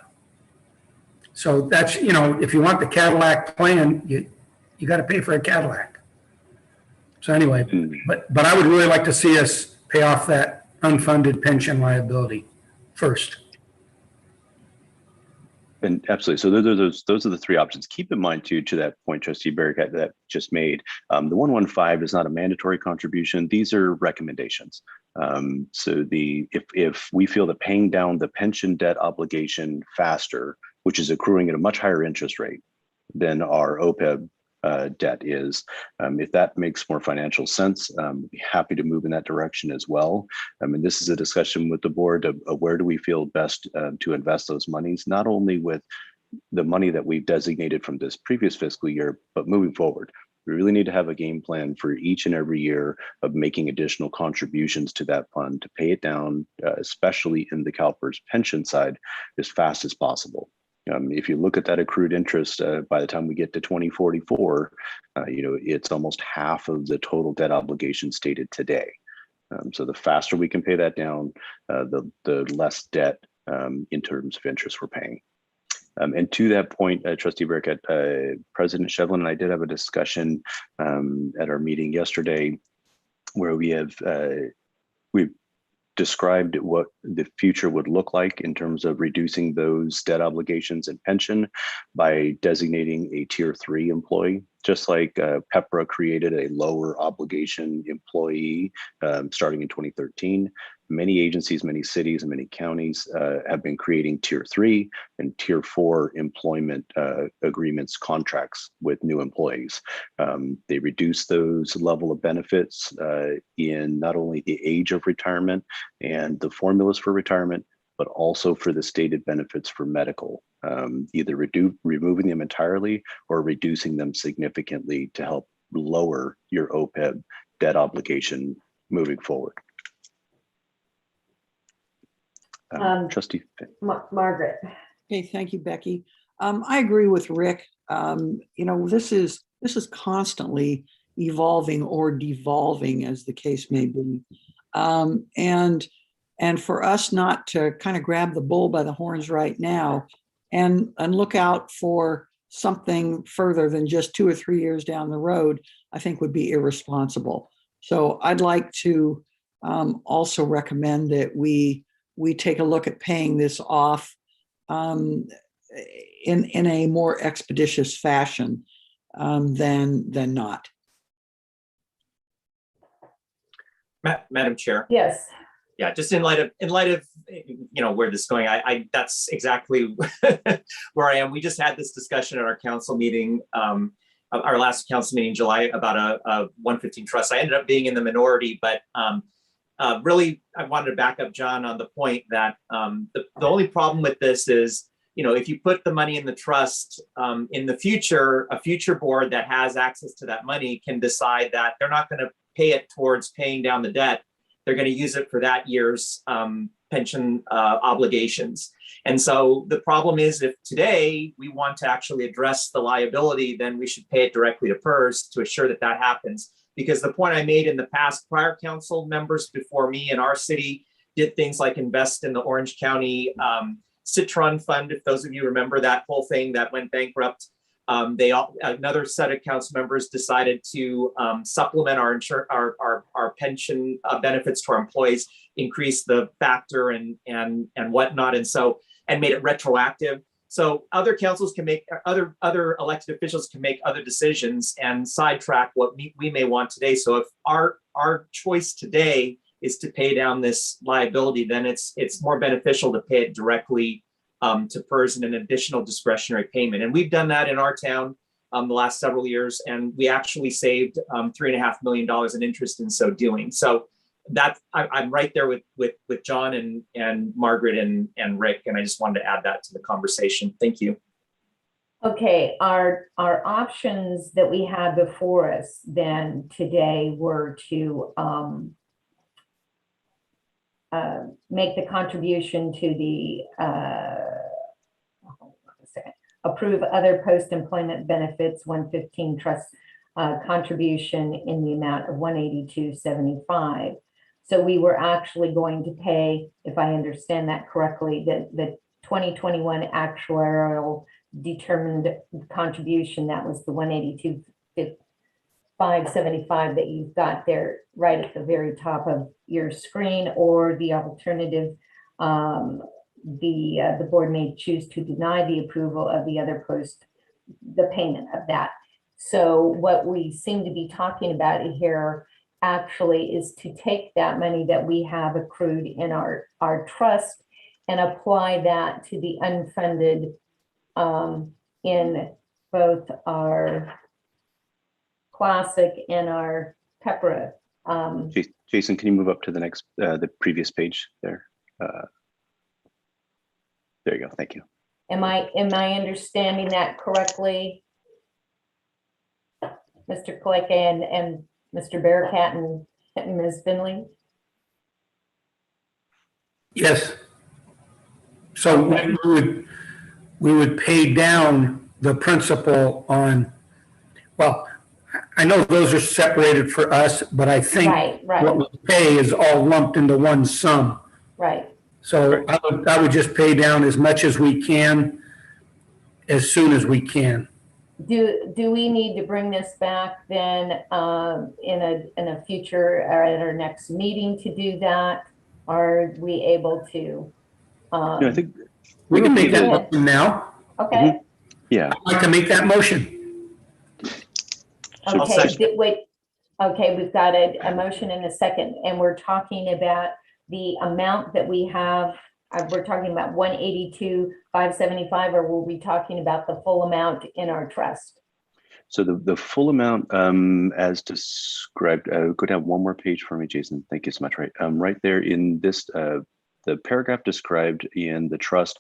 So that's, you know, if you want the Cadillac plan, you got to pay for a Cadillac. So anyway, but I would really like to see us pay off that unfunded pension liability first. And absolutely. So those are the three options. Keep in mind too, to that point, Trustee Barrett that just made, the 115 is not a mandatory contribution. These are recommendations. So if we feel that paying down the pension debt obligation faster, which is accruing at a much higher interest rate, than our OPEB debt is. If that makes more financial sense, we'd be happy to move in that direction as well. And this is a discussion with the board of where do we feel best to invest those monies, not only with the money that we've designated from this previous fiscal year, but moving forward. We really need to have a game plan for each and every year of making additional contributions to that fund to pay it down, especially in the Calpers pension side, as fast as possible. If you look at that accrued interest, by the time we get to 2044, it's almost half of the total debt obligation stated today. So the faster we can pay that down, the less debt in terms of interest we're paying. And to that point, Trustee Burkett, President Shevlin and I did have a discussion at our meeting yesterday where we've described what the future would look like in terms of reducing those debt obligations and pension by designating a tier 3 employee, just like PEPRA created a lower obligation employee starting in 2013. Many agencies, many cities, and many counties have been creating tier 3 and tier 4 employment agreements, contracts with new employees. They reduce those level of benefits in not only the age of retirement and the formulas for retirement, but also for the stated benefits for medical, either removing them entirely or reducing them significantly to help lower your OPEB debt obligation moving forward. Trustee Margaret. Okay, thank you, Becky. I agree with Rick. This is constantly evolving or devolving, as the case may be. And for us not to kind of grab the bull by the horns right now and look out for something further than just 2 or 3 years down the road, I think would be irresponsible. So I'd like to also recommend that we take a look at paying this off in a more expeditious fashion than not. Madam Chair. Yes. Yeah, just in light of where this is going, I that's exactly where I am. We just had this discussion at our council meeting, our last council meeting in July about a 115 trust. I ended up being in the minority, but really, I wanted to back up John on the point that the only problem with this is, if you put the money in the trust in the future, a future board that has access to that money can decide that they're not going to pay it towards paying down the debt. They're going to use it for that year's pension obligations. And so the problem is, if today we want to actually address the liability, then we should pay it directly to PERS to assure that that happens. Because the point I made in the past, prior council members before me in our city did things like invest in the Orange County Citron Fund. If those of you remember that whole thing that went bankrupt, another set of council members decided to supplement our pension benefits to our employees, increase the factor and whatnot, and made it retroactive. So other councils can make, other elected officials can make other decisions and sidetrack what we may want today. So if our choice today is to pay down this liability, then it's more beneficial to pay it directly to PERS in an additional discretionary payment. And we've done that in our town the last several years, and we actually saved $3.5 million in interest in so doing. So that I'm right there with John and Margaret and Rick, and I just wanted to add that to the conversation. Thank you. Okay, our options that we had before us then today were to make the contribution to the approve other post-employment benefits 115 trust contribution in the amount of $182.75. So we were actually going to pay, if I understand that correctly, the 2021 actuarial determined contribution, that was the $182.575 that you've got there right at the very top of your screen, or the alternative, the board may choose to deny the approval of the other the payment of that. So what we seem to be talking about here actually is to take that money that we have accrued in our trust and apply that to the unfunded in both our classic and our Pepra. Jason, can you move up to the next, the previous page there? There you go. Thank you. Am I understanding that correctly? Mr. Click and Mr. Bearcat and Ms. Finley? Yes. So we would pay down the principal on, well, I know those are separated for us, but I think Right. what we pay is all lumped into one sum. Right. So I would just pay down as much as we can, as soon as we can. Do we need to bring this back then in a future or at our next meeting to do that? Are we able to? I think we can make that motion now. Okay. Yeah. I'd like to make that motion. Okay, wait. Okay, we've got a motion and a second, and we're talking about the amount that we have. We're talking about 182,575, or were we talking about the full amount in our trust? So the full amount as described, go down one more page for me, Jason. Thank you so much. Right there in this, the paragraph described in the trust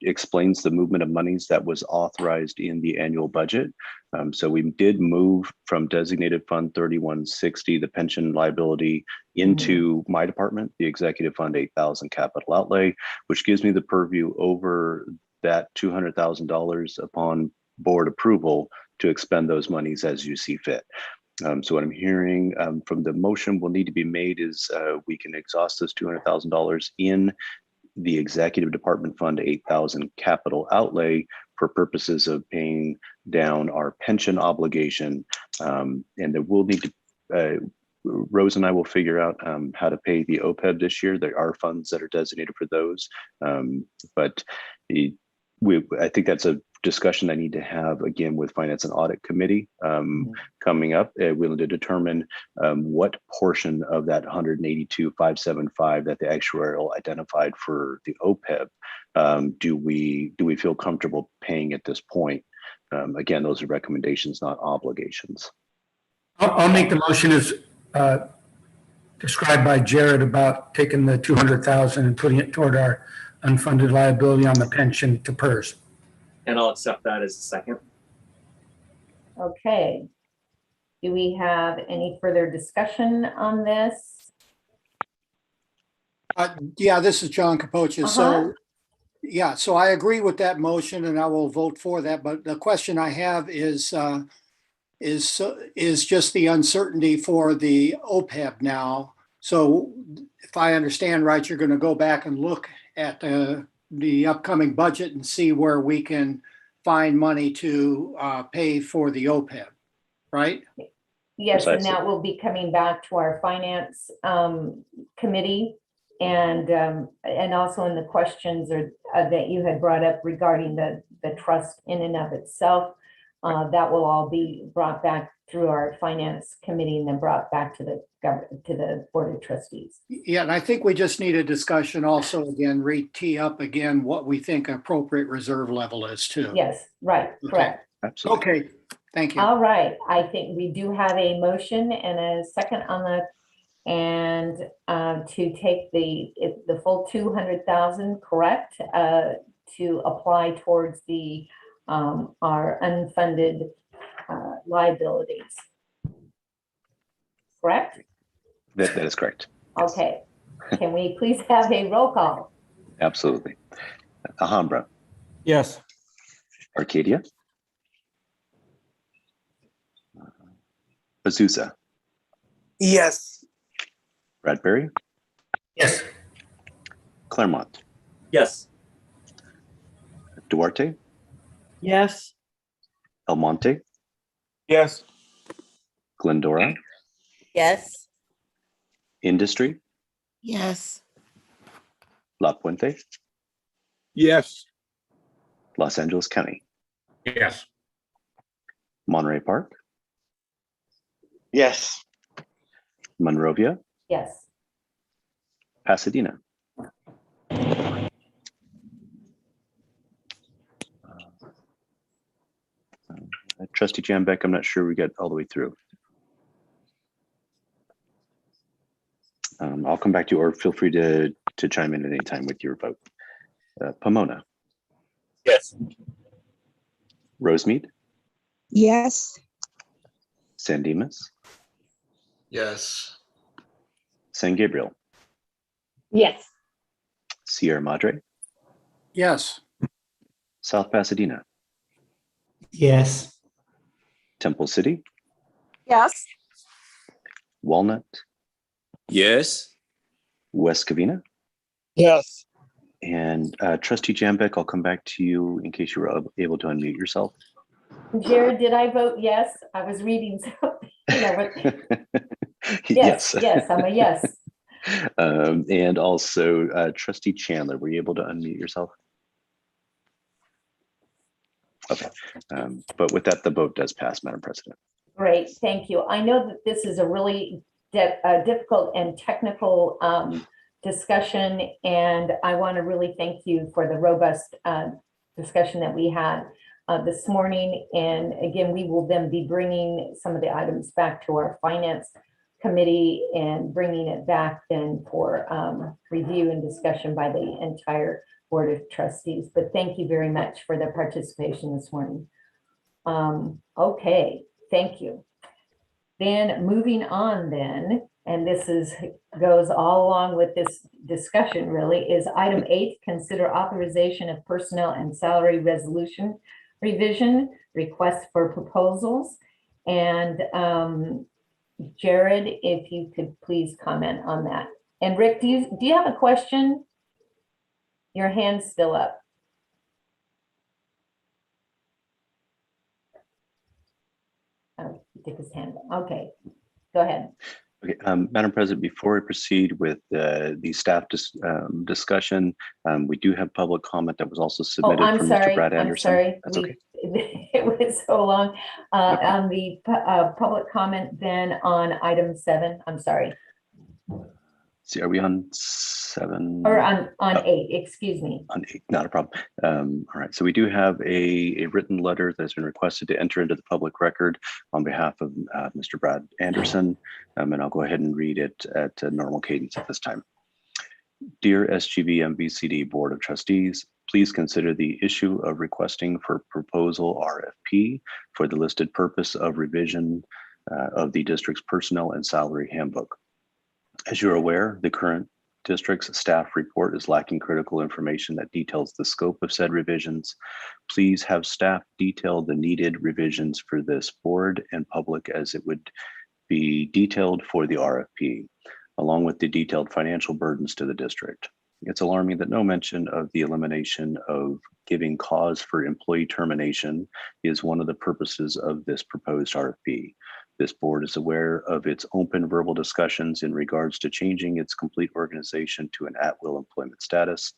explains the movement of monies that was authorized in the annual budget. So we did move from designated fund 3160, the pension liability, into my department, the executive fund 8,000 capital outlay, which gives me the purview over that $200,000 upon board approval to expend those monies as you see fit. So what I'm hearing from the motion will need to be made is we can exhaust this $200,000 in the executive department fund 8,000 capital outlay for purposes of paying down our pension obligation. And there will need to, Rose and I will figure out how to pay the OPEB this year. There are funds that are designated for those, but I think that's a discussion I need to have again with Finance and Audit Committee coming up. We'll to determine what portion of that 182,575 that the actuarial identified for the OPEB do we feel comfortable paying at this point. Again, those are recommendations, not obligations. I'll make the motion as described by Jared about taking the 200,000 and putting it toward our unfunded liability on the pension to PERS. And I'll accept that as a second. Okay. Do we have any further discussion on this? Yeah, this is John Capocha. So, yeah, so I agree with that motion and I will vote for that. But the question I have is just the uncertainty for the OPEB now. So if I understand right, you're going to go back and look at the upcoming budget and see where we can find money to pay for the OPEB, right? Yes, and that will be coming back to our finance committee, and also in the questions that you had brought up regarding the trust in and of itself, that will all be brought back through our finance committee and then brought back to the board of trustees. Yeah, and I think we just need a discussion also again, re-tee up again what we think appropriate reserve level is too. Yes, right, correct. Absolutely. Okay, thank you. All right, I think we do have a motion and a second on the, and to take the full 200,000, correct, to apply towards the our unfunded liabilities. Correct? That is correct. Okay. Can we please have a roll call? Absolutely. Alhambra. Yes. Arcadia. Azusa. Yes. Bradbury. Yes. Claremont. Yes. Duarte. Yes. El Monte. Yes. Glendora. Yes. Industry. Yes. La Puente. Yes. Los Angeles County. Yes. Monterey Park. Yes. Monrovia. Yes. Pasadena. Trustee Jambeck, I'm not sure we got all the way through. I'll come back to you, or feel free to chime in at any time with your vote. Pomona. Yes. Rosemead. Yes. San Dimas. Yes. San Gabriel. Yes. Sierra Madre. Yes. South Pasadena. Yes. Temple City. Yes. Walnut. Yes. West Covina. Yes. And Trustee Jambeck, I'll come back to you in case you were able to unmute yourself. Jared, did I vote yes? I was reading something. Yes. Yes, I'm a yes. And also Trustee Chandler, were you able to unmute yourself? Okay. But with that, the vote does pass, Madam President. Great, thank you. I know that this is a really difficult and technical discussion, and I want to really thank you for the robust discussion that we had this morning. And again, we will then be bringing some of the items back to our Finance Committee and bringing it back then for review and discussion by the entire Board of Trustees. But thank you very much for the participation this morning. Okay, thank you. Then moving on then, and this goes all along with this discussion really, is item 8, consider authorization of personnel and salary resolution revision, request for proposals. And Jared, if you could please comment on that. And Rick, do you have a question? Your hand's still up. Oh, he took his hand. Okay, go ahead. Okay, Madam President, before I proceed with the staff discussion, we do have public comment that was also submitted from Mr. Brad Anderson. I'm sorry. That's okay. It was so long. On the public comment then on item 7, I'm sorry. See, are we on 7? Or on 8, excuse me. On 8, not a problem. All right, so we do have a written letter that's been requested to enter into the public record on behalf of Mr. Brad Anderson, and I'll go ahead and read it at a normal cadence at this time. Dear SGVMVCD Board of Trustees, please consider the issue of requesting for proposal RFP for the listed purpose of revision of the district's personnel and salary handbook. As you're aware, the current district's staff report is lacking critical information that details the scope of said revisions. Please have staff detail the needed revisions for this board and public as it would be detailed for the RFP, along with the detailed financial burdens to the district. It's alarming that no mention of the elimination of giving cause for employee termination is one of the purposes of this proposed RFP. This board is aware of its open verbal discussions in regards to changing its complete organization to an at-will employment status.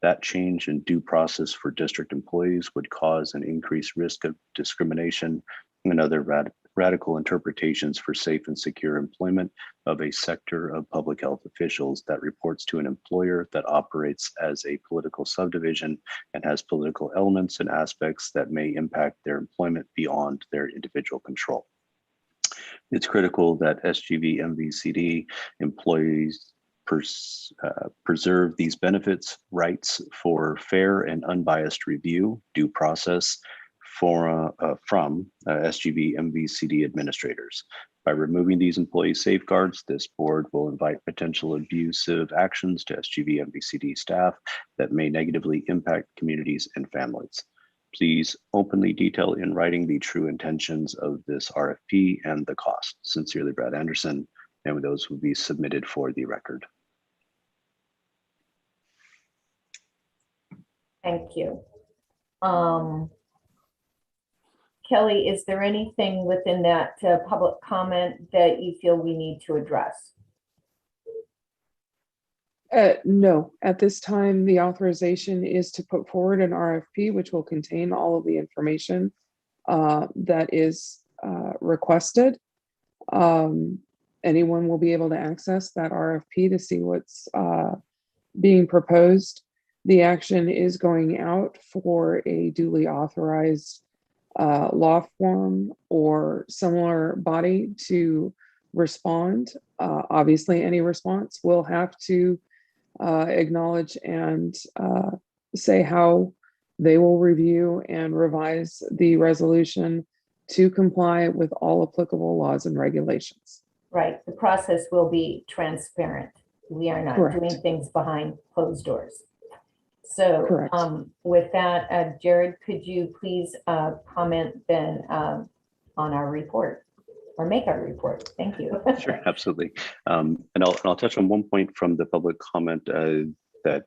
That change in due process for district employees would cause an increased risk of discrimination and other radical interpretations for safe and secure employment of a sector of public health officials that reports to an employer that operates as a political subdivision and has political elements and aspects that may impact their employment beyond their individual control. It's critical that SGVMVCD employees preserve these benefits, rights for fair and unbiased review, due process from SGVMVCD administrators. By removing these employee safeguards, this board will invite potential abusive actions to SGVMVCD staff that may negatively impact communities and families. Please openly detail in writing the true intentions of this RFP and the cost. Sincerely, Brad Anderson, and those will be submitted for the record. Thank you. Kelly, is there anything within that public comment that you feel we need to address? No, at this time, the authorization is to put forward an RFP, which will contain all of the information that is requested. Anyone will be able to access that RFP to see what's being proposed. The action is going out for a duly authorized law firm or similar body to respond. Obviously, any response will have to acknowledge and say how they will review and revise the resolution to comply with all applicable laws and regulations. Right. The process will be transparent. We are not Correct. doing things behind closed doors. So Correct. with that, Jared, could you please comment then on our report or make our report? Thank you. Sure, absolutely. And I'll touch on one point from the public comment that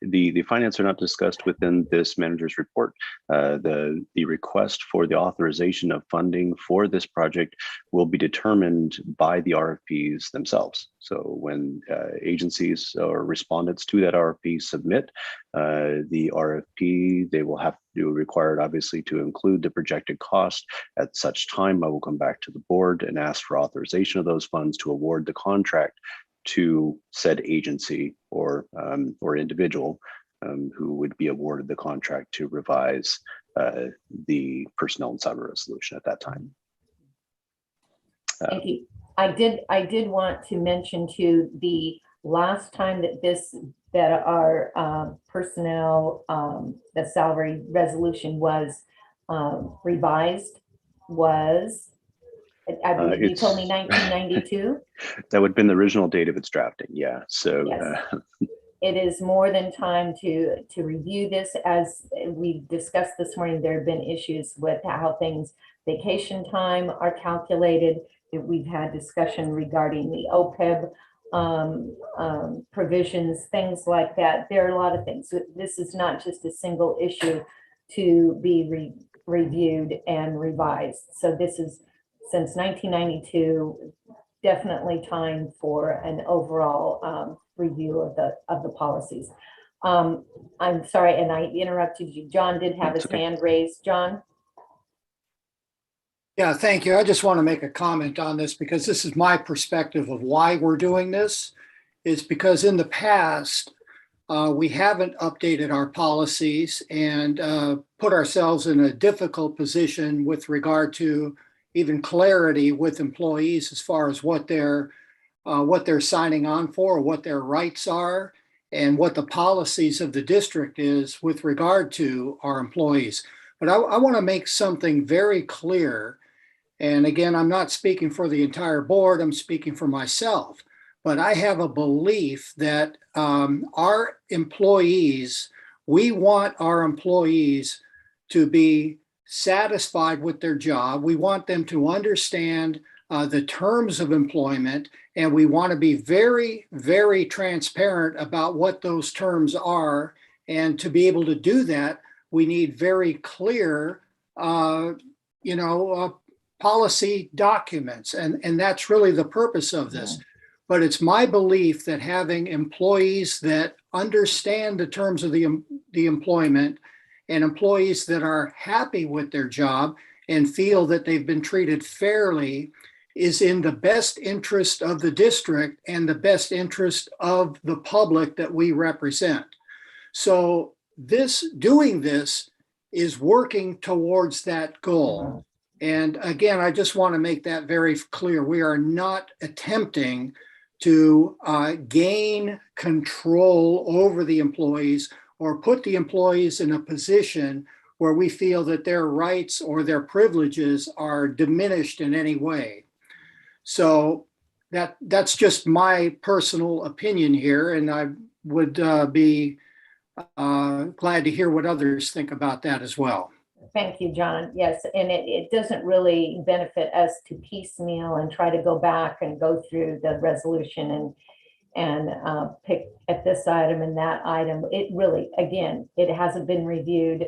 the finance are not discussed within this manager's report. The request for the authorization of funding for this project will be determined by the RFPs themselves. So when agencies or respondents to that RFP submit the RFP, they will have to do required, obviously, to include the projected cost. At such time, I will come back to the board and ask for authorization of those funds to award the contract to said agency or individual who would be awarded the contract to revise the personnel and cyber resolution at that time. Thank you. I did want to mention too, the last time that our personnel, the salary resolution was revised was, I believe you told me 1992. That would have been the original date of its drafting. Yeah. So yes. It is more than time to review this. As we discussed this morning, there have been issues with how things, vacation time are calculated. We've had discussion regarding the OPEB provisions, things like that. There are a lot of things. This is not just a single issue to be reviewed and revised. So this is, since 1992, definitely time for an overall review of the policies. I'm sorry, and I interrupted you. John did have his hand raised. John? Yeah, thank you. I just want to make a comment on this because this is my perspective of why we're doing this. Is because in the past, we haven't updated our policies and put ourselves in a difficult position with regard to even clarity with employees as far as what they're signing on for, what their rights are, and what the policies of the district is with regard to our employees. But I want to make something very clear. And again, I'm not speaking for the entire board, I'm speaking for myself. But I have a belief that our employees, we want our employees to be satisfied with their job. We want them to understand the terms of employment, and we want to be very, very transparent about what those terms are. And to be able to do that, we need very clear, policy documents. And that's really the purpose of this. But it's my belief that having employees that understand the terms of the employment and employees that are happy with their job and feel that they've been treated fairly is in the best interest of the district and the best interest of the public that we represent. So doing this is working towards that goal. And again, I just want to make that very clear. We are not attempting to gain control over the employees or put the employees in a position where we feel that their rights or their privileges are diminished in any way. So that's just my personal opinion here, and I would be glad to hear what others think about that as well. Thank you, John. Yes, and it doesn't really benefit us to piecemeal and try to go back and go through the resolution and pick at this item and that item. It really, again, it hasn't been reviewed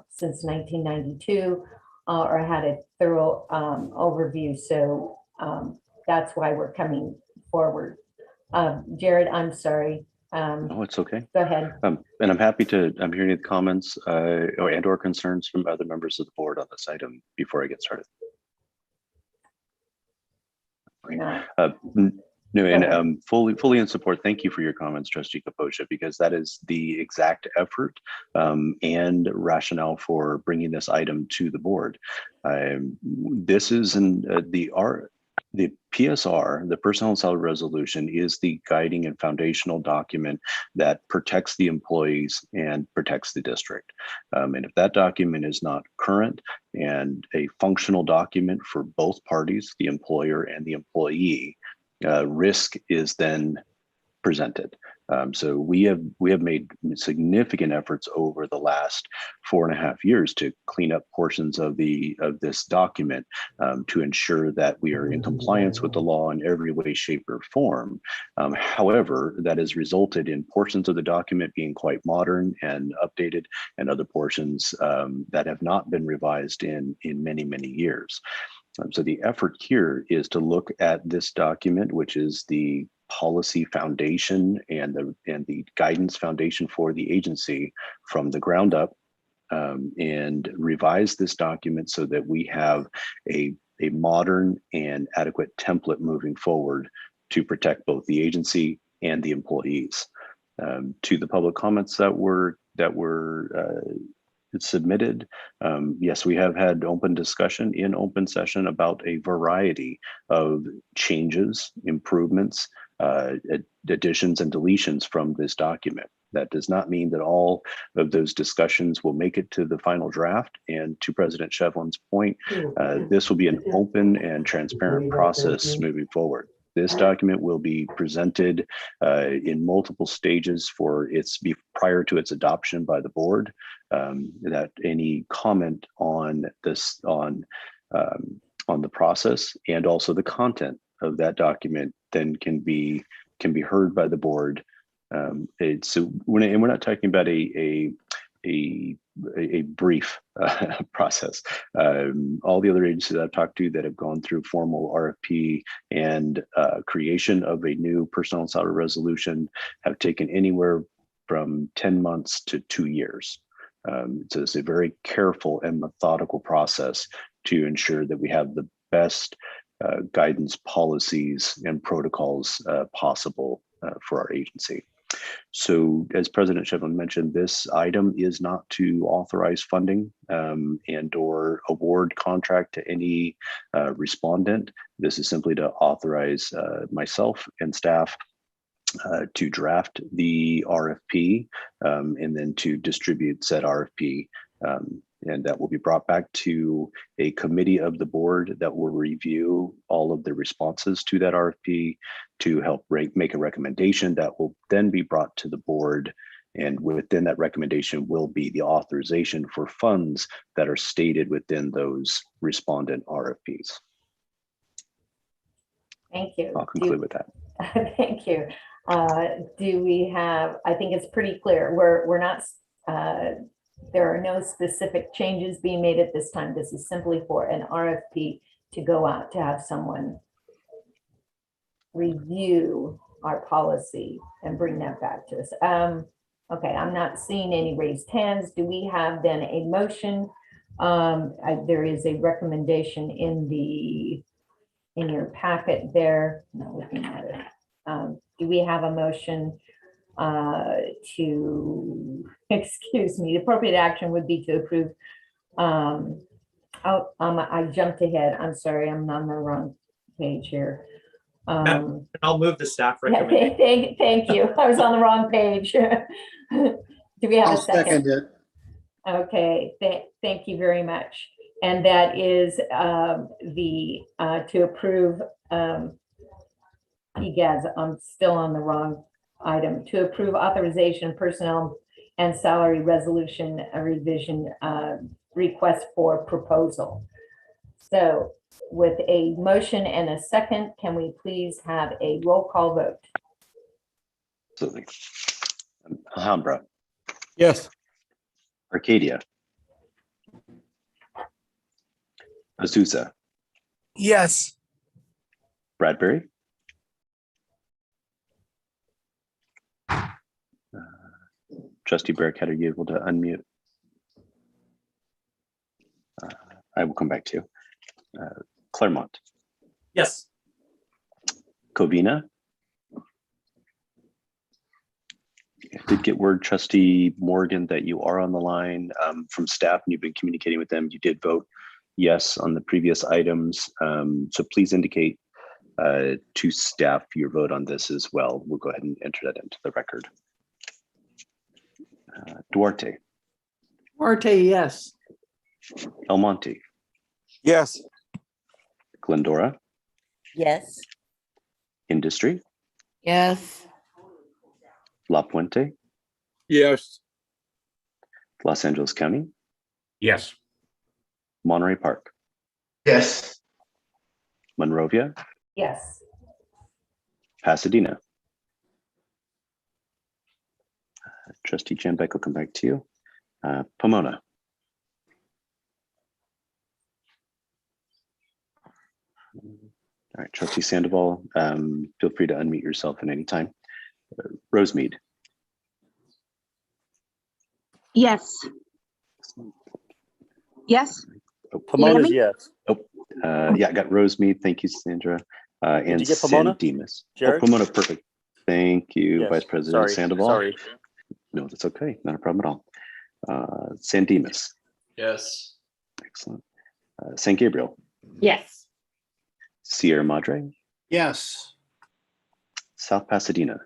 since 1992 or had a thorough overview. So that's why we're coming forward. Jared, I'm sorry. No, it's okay. Go ahead. And I'm happy to, I'm hearing the comments or concerns from other members of the board on this item before I get started. No, and ahead. fully in support. Thank you for your comments, Trustee Kaposha, because that is the exact effort and rationale for bringing this item to the board. This is the PSR, the Personnel and Salary Resolution, is the guiding and foundational document that protects the employees and protects the district. And if that document is not current and a functional document for both parties, the employer and the employee, risk is then presented. So we have made significant efforts over the last 4.5 years to clean up portions of this document to ensure that we are in compliance with the law in every way, shape, or form. However, that has resulted in portions of the document being quite modern and updated, and other portions that have not been revised in many, many years. So the effort here is to look at this document, which is the policy foundation and the guidance foundation for the agency from the ground up, and revise this document so that we have a modern and adequate template moving forward to protect both the agency and the employees. To the public comments that were submitted, yes, we have had open discussion in open session about a variety of changes, improvements, additions and deletions from this document. That does not mean that all of those discussions will make it to the final draft. And to President Shevlin's point, this will be an open and transparent process moving forward. This document will be presented in multiple stages prior to its adoption by the board. That any comment on this on the process and also the content of that document then can be heard by the board. So we're not talking about a brief process. All the other agencies I've talked to that have gone through formal RFP and creation of a new personnel and salary resolution have taken anywhere from 10 months to 2 years. So it's a very careful and methodical process to ensure that we have the best guidance, policies, and protocols possible for our agency. So as President Shevlin mentioned, this item is not to authorize funding and or award contract to any respondent. This is simply to authorize myself and staff to draft the RFP and then to distribute said RFP. And that will be brought back to a committee of the board that will review all of the responses to that RFP to help make a recommendation that will then be brought to the board. And within that recommendation will be the authorization for funds that are stated within those respondent RFPs. Thank you. I'll conclude with that. Thank you. Do we have, I think it's pretty clear. We're not, there are no specific changes being made at this time. This is simply for an RFP to go out to have someone review our policy and bring that back to us. Okay, I'm not seeing any raised hands. Do we have then a motion? There is a recommendation in your packet there. Not looking at it. Do we have a motion to, excuse me, the appropriate action would be to approve. I jumped ahead. I'm sorry, I'm on the wrong page here. I'll move the staff Yeah, recommendation. thank you. I was on the wrong page. Do we have I'll a second? second it. Okay, thank you very much. And that is to approve, EGAS, I'm still on the wrong item, to approve authorization personnel and salary resolution revision request for proposal. So with a motion and a second, can we please have a roll call vote? Absolutely. Alhambra. Yes. Arcadia. Azusa. Yes. Bradbury. Trustee Bearcat, are you able to unmute? I will come back to you. Claremont. Yes. Covina. I did get word, Trustee Morgan, that you are on the line from staff and you've been communicating with them. You did vote yes on the previous items. So please indicate to staff your vote on this as well. We'll go ahead and enter that into the record. Duarte. Duarte, yes. El Monte. Yes. Glendora. Yes. Industry. Yes. La Puente. Yes. Los Angeles County. Yes. Monterey Park. Yes. Monrovia. Yes. Pasadena. Trustee Jambeck, will come back to you. Pomona. All right, Trustee Sandoval, feel free to unmute yourself at any time. Rosemead. Yes. Yes. Oh, Pomona's yes. yeah, I got Rosemead. Thank you, Sandra. And you get Pomona? San Dimas. Jared? Oh, Pomona, perfect. Thank you, Yes. Vice President Sandoval. Sorry. No, that's okay. Not a problem at all. San Dimas. Yes. Excellent. San Gabriel. Yes. Sierra Madre. Yes. South Pasadena.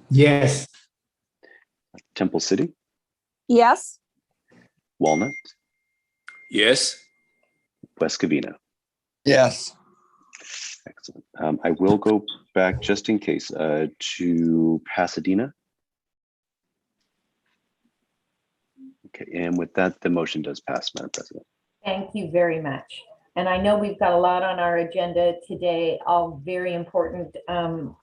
Yes. Temple City. Yes. Walnut. Yes. West Covina. Yes. Excellent. I will go back just in case to Pasadena. Okay, and with that, the motion does pass, Madam President. Thank you very much. And I know we've got a lot on our agenda today, all very important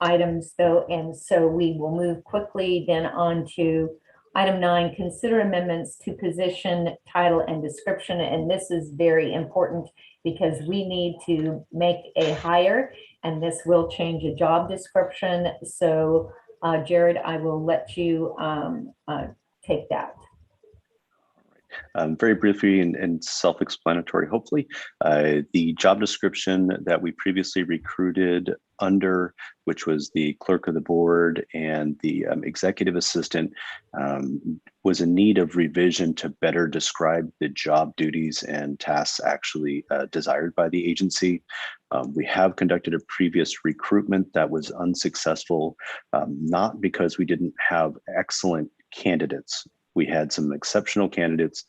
items though. And so we will move quickly then on to item 9, consider amendments to position, title, and description. And this is very important because we need to make a hire and this will change a job description. So Jared, I will let you take that. Very briefly and self-explanatory, hopefully, the job description that we previously recruited under, which was the clerk of the board and the executive assistant, was in need of revision to better describe the job duties and tasks actually desired by the agency. We have conducted a previous recruitment that was unsuccessful, not because we didn't have excellent candidates. We had some exceptional candidates.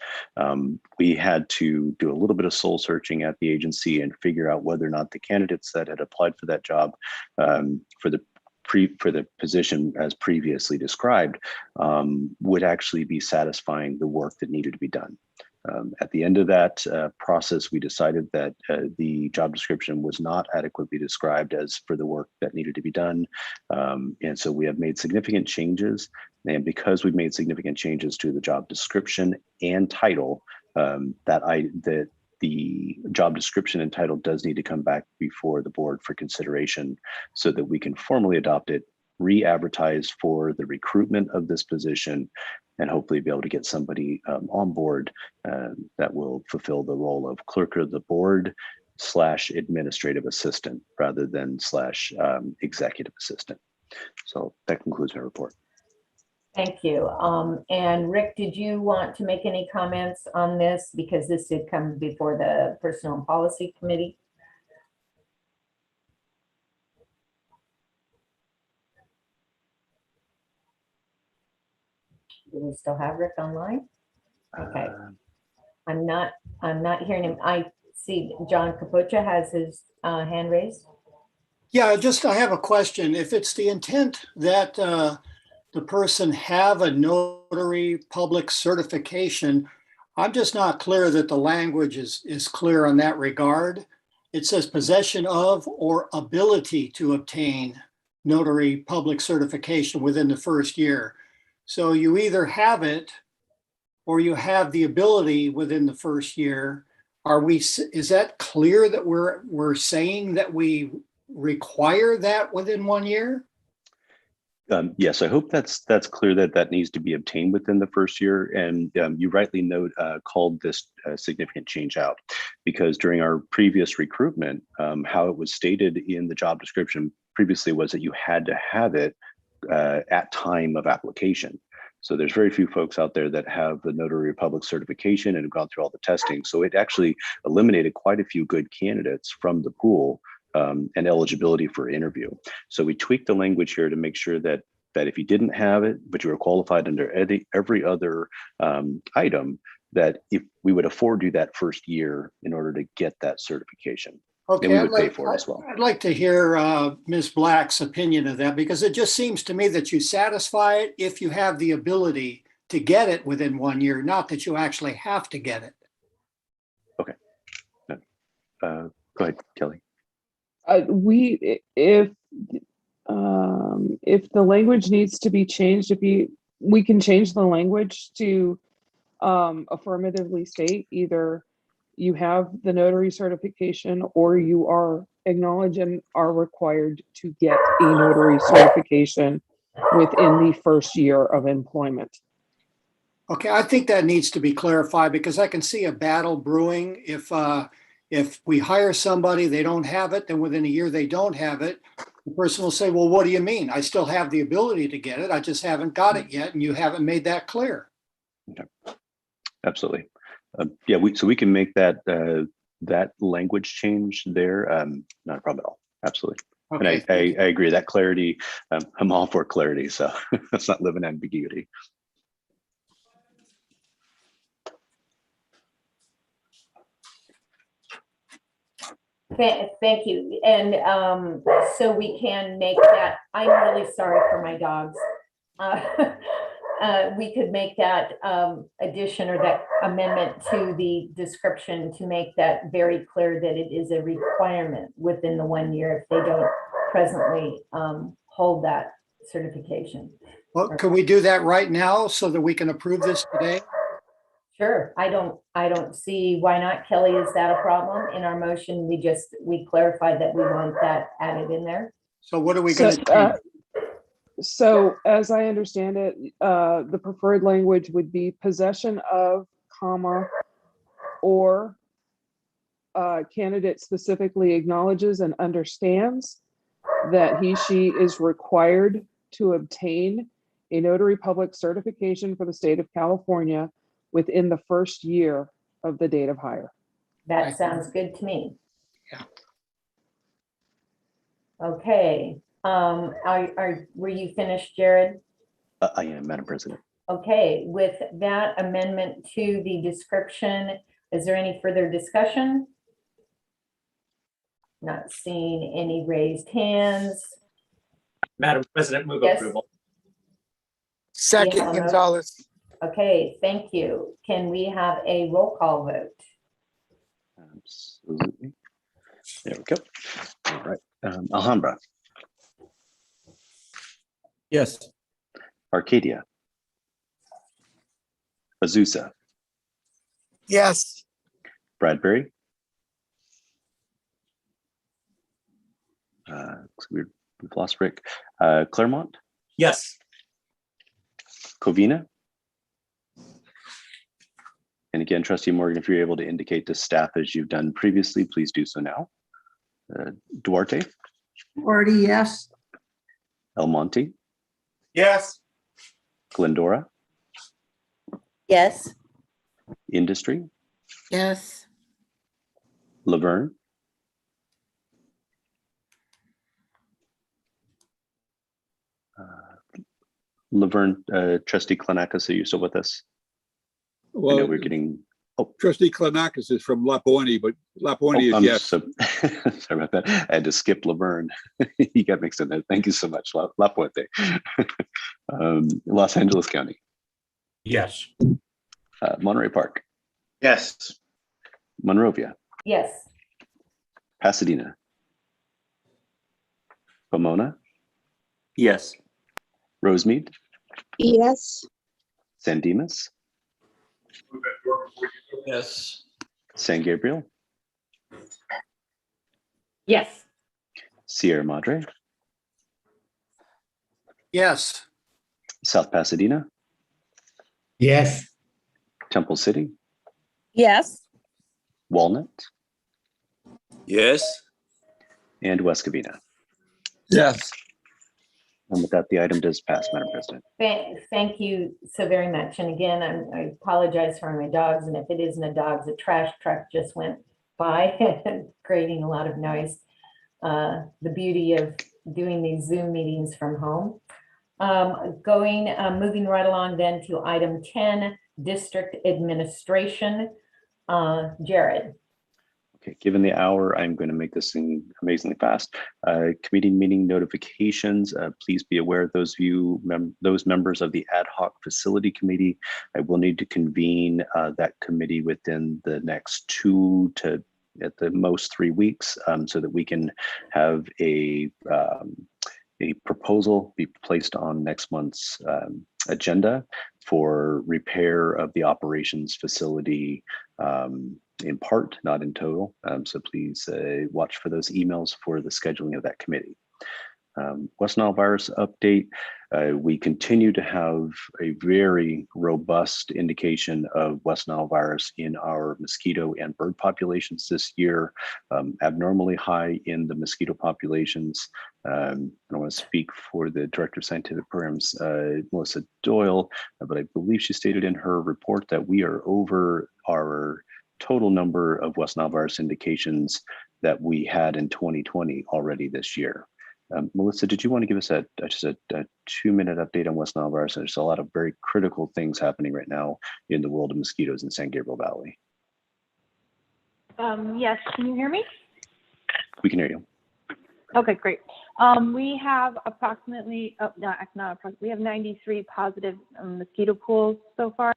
We had to do a little bit of soul searching at the agency and figure out whether or not the candidates that had applied for that job for the position as previously described would actually be satisfying the work that needed to be done. At the end of that process, we decided that the job description was not adequately described as for the work that needed to be done. And so we have made significant changes. And because we've made significant changes to the job description and title, that the job description and title does need to come back before the board for consideration so that we can formally adopt it, re-advertise for the recruitment of this position, and hopefully be able to get somebody on board that will fulfill the role of clerk of the board / administrative assistant rather than / executive assistant. So that concludes my report. Thank you. And Rick, did you want to make any comments on this? Because this did come before the Personnel and Policy Committee. Do we still have Rick online? Okay. I'm not hearing him. I see John Capucha has his hand raised. Yeah, I have a question. If it's the intent that the person have a notary public certification, I'm just not clear that the language is clear on that regard. It says possession of or ability to obtain notary public certification within the first year. So you either have it or you have the ability within the first year. Is that clear that we're saying that we require that within 1 year? Yes, I hope that's clear that needs to be obtained within the first year. And you rightly called this a significant change out, because during our previous recruitment, how it was stated in the job description previously was that you had to have it at time of application. So there's very few folks out there that have the Notary Public certification and have gone through all the testing. So it actually eliminated quite a few good candidates from the pool and eligibility for interview. So we tweaked the language here to make sure that if you didn't have it, but you were qualified under every other item, that if we would afford you that first year in order to get that certification. Okay, And we would pay for it as well. I'd like to hear Ms. Black's opinion of that, because it just seems to me that you satisfy it if you have the ability to get it within 1 year, not that you actually have to get it. Okay. Go ahead, Kelly. If the language needs to be changed, we can change the language to affirmatively state either you have the notary certification or you are acknowledged and are required to get a notary certification within the first year of employment. Okay, I think that needs to be clarified, because I can see a battle brewing. If we hire somebody, they don't have it, then within a year they don't have it. The person will say, well, what do you mean? I still have the ability to get it. I just haven't got it yet. And you haven't made that clear. Okay. Absolutely. Yeah, so we can make that that language change there. Not a problem at all. Absolutely. Okay. And I agree that clarity, I'm all for clarity. So let's not live in ambiguity. Thank you. And so we can make that, I'm really sorry for my dogs. We could make that addition or that amendment to the description to make that very clear that it is a requirement within the 1 year if they don't presently hold that certification. Well, can we do that right now so that we can approve this today? Sure. I don't see why not. Kelly, is that a problem? In our motion, we clarified that we want that added in there. So what are we going to do? So as I understand it, the preferred language would be possession of, comma, or candidate specifically acknowledges and understands that she is required to obtain a notary public certification for the state of California within the first year of the date of hire. That sounds good to me. Yeah. Okay. Were you finished, Jared? I am, Madam President. Okay, with that amendment to the description, is there any further discussion? Not seeing any raised hands. Madam President, move Yes. approval. Second, Yeah, Gonzalez. Okay, thank you. Can we have a roll call vote? Absolutely. There we go. All right. Alhambra. Yes. Arcadia. Azusa. Yes. Bradbury. We've lost Rick. Claremont. Yes. Covina. And again, Trustee Morgan, if you're able to indicate to staff as you've done previously, please do so now. Duarte. Duarte, yes. El Monte. Yes. Glendora. Yes. Industry. Yes. Laverne. Laverne, Trustee Klanakis, are you still with us? I know Well, we're getting. Oh, Trustee Klanakis is from Lapawani, but Lapawani is yes. Sorry about that. I had to skip Laverne. He got mixed in there. Thank you so much, La Puente. Los Angeles County. Yes. Monterey Park. Yes. Monrovia. Yes. Pasadena. Pomona. Yes. Rosemead. Yes. San Dimas. Yes. San Gabriel. Yes. Sierra Madre. Yes. South Pasadena. Yes. Temple City. Yes. Walnut. Yes. And West Covina. Yes. And with that, the item does pass, Madam President. Thank you so very much. And again, I apologize for my dogs. And if it isn't a dog, the trash truck just went by creating a lot of noise. The beauty of doing these Zoom meetings from home. Moving right along then to item 10, district administration. Jared. Okay, given the hour, I'm going to make this thing amazingly fast. Committee meeting notifications. Please be aware, those members of the ad hoc facility committee, I will need to convene that committee within the next 2 to at the most 3 weeks, so that we can have a proposal be placed on next month's agenda for repair of the operations facility, in part, not in total. So please watch for those emails for the scheduling of that committee. West Nile virus update. We continue to have a very robust indication of West Nile virus in our mosquito and bird populations this year, abnormally high in the mosquito populations. I don't want to speak for the Director of Scientific Programs, Melissa Doyle, but I believe she stated in her report that we are over our total number of West Nile virus indications that we had in 2020 already this year. Melissa, did you want to give us just a 2-minute update on West Nile virus? There's a lot of very critical things happening right now in the world of mosquitoes in San Gabriel Valley. Yes, can you hear me? We can hear you. Okay, great. We have approximately, we have 93 positive mosquito pools so far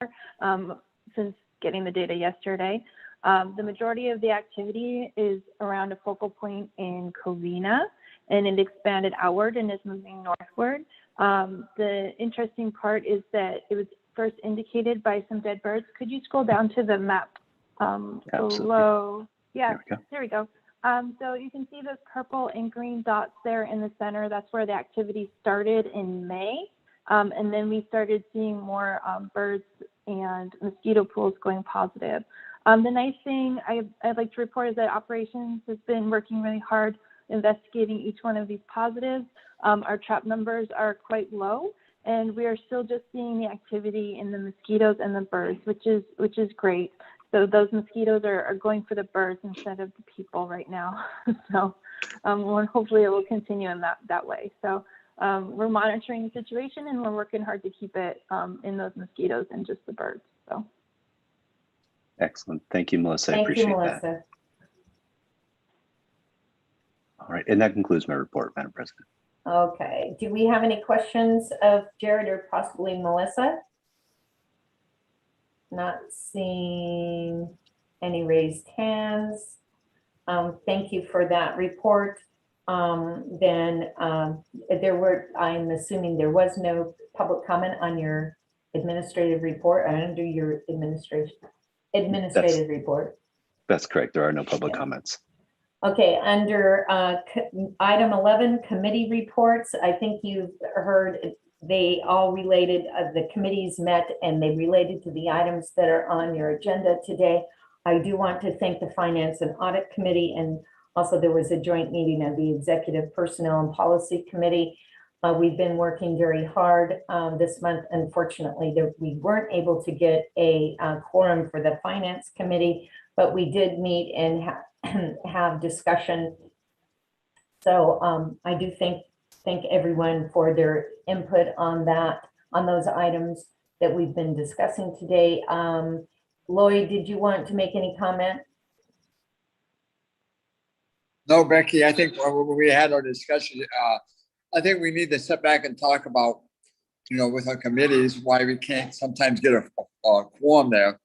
since getting the data yesterday. The majority of the activity is around a focal point in Covina, and it expanded outward and is moving northward. The interesting part is that it was first indicated by some dead birds. Could you scroll down to the map below? Yeah, there we go. So you can see those purple and green dots there in the center. That's where the activity started in May. And then we started seeing more birds and mosquito pools going positive. The nice thing I'd like to report is that operations has been working really hard investigating each one of these positives. Our trap numbers are quite low, and we are still just seeing the activity in the mosquitoes and the birds, which is great. So those mosquitoes are going for the birds instead of the people right now. So hopefully it will continue in that way. So we're monitoring the situation, and we're working hard to keep it in those mosquitoes and just the birds. So excellent. Thank you, Melissa. I Thank you, appreciate Melissa. that. All right, and that concludes my report, Madam President. Okay, do we have any questions of Jared or possibly Melissa? Not seeing any raised hands. Thank you for that report. I'm assuming there was no public comment on your administrative report, under your administrative report. That's correct. There are no public comments. Okay, under item 11, committee reports, I think you've heard they all related, the committees met and they related to the items that are on your agenda today. I do want to thank the Finance and Audit Committee, and also there was a joint meeting of the Executive Personnel and Policy Committee. We've been working very hard this month. Unfortunately, we weren't able to get a quorum for the Finance Committee, but we did meet and have discussion. So I do thank everyone for their input on those items that we've been discussing today. Lloyd, did you want to make any comment? No, Becky, I think when we had our discussion, I think we need to step back and talk about, with our committees, why we can't sometimes get a quorum there.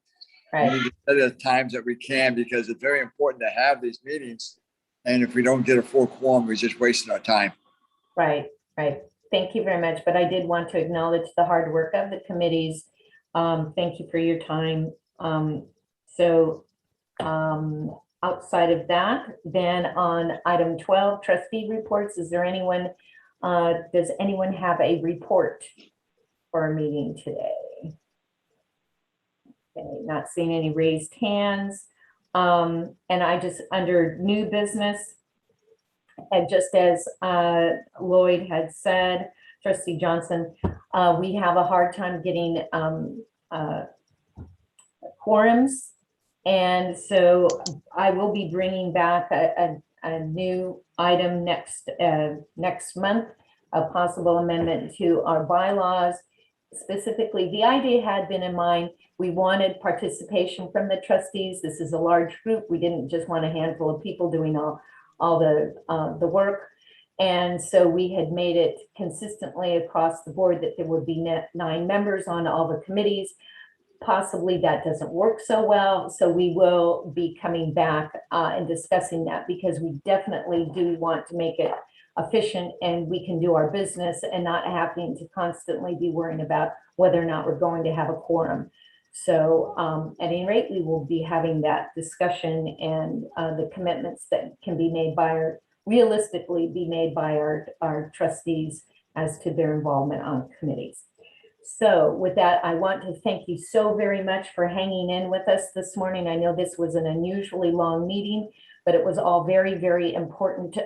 Right. We need to set it at times that we can, because it's very important to have these meetings. And if we don't get a full quorum, we're just wasting our time. Right. Thank you very much. But I did want to acknowledge the hard work of the committees. Thank you for your time. Outside of that, then on item 12, trustee reports, does anyone have a report for our meeting today? Okay, not seeing any raised hands. And I just, under new business, and just as Lloyd had said, Trustee Johnson, we have a hard time getting quorums. And so I will be bringing back a new item next month, a possible amendment to our bylaws. Specifically, the idea had been in mind, we wanted participation from the trustees. This is a large group. We didn't just want a handful of people doing all the work. And so we had made it consistently across the board that there would be 9 members on all the committees. Possibly that doesn't work so well. So we will be coming back and discussing that, because we definitely do want to make it efficient and we can do our business and not having to constantly be worrying about whether or not we're going to have a quorum. So at any rate, we will be having that discussion, and the commitments that can be made by realistically be made by our trustees as to their involvement on committees. So with that, I want to thank you so very much for hanging in with us this morning. I know this was an unusually long meeting, but it was all very, very important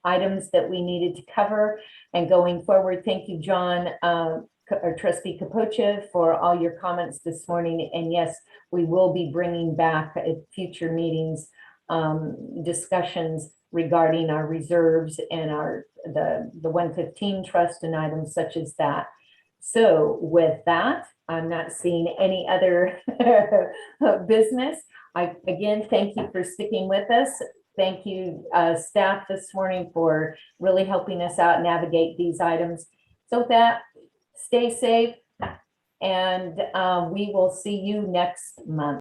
items that we needed to cover. And going forward, thank you, John, or Trustee Kapocha, for all your comments this morning. And yes, we will be bringing back at future meetings discussions regarding our reserves and the 115 trust and items such as that. So with that, I'm not seeing any other business. I again thank you for sticking with us. Thank you, staff, this morning for really helping us out navigate these items. So with that, stay safe, and we will see you next month.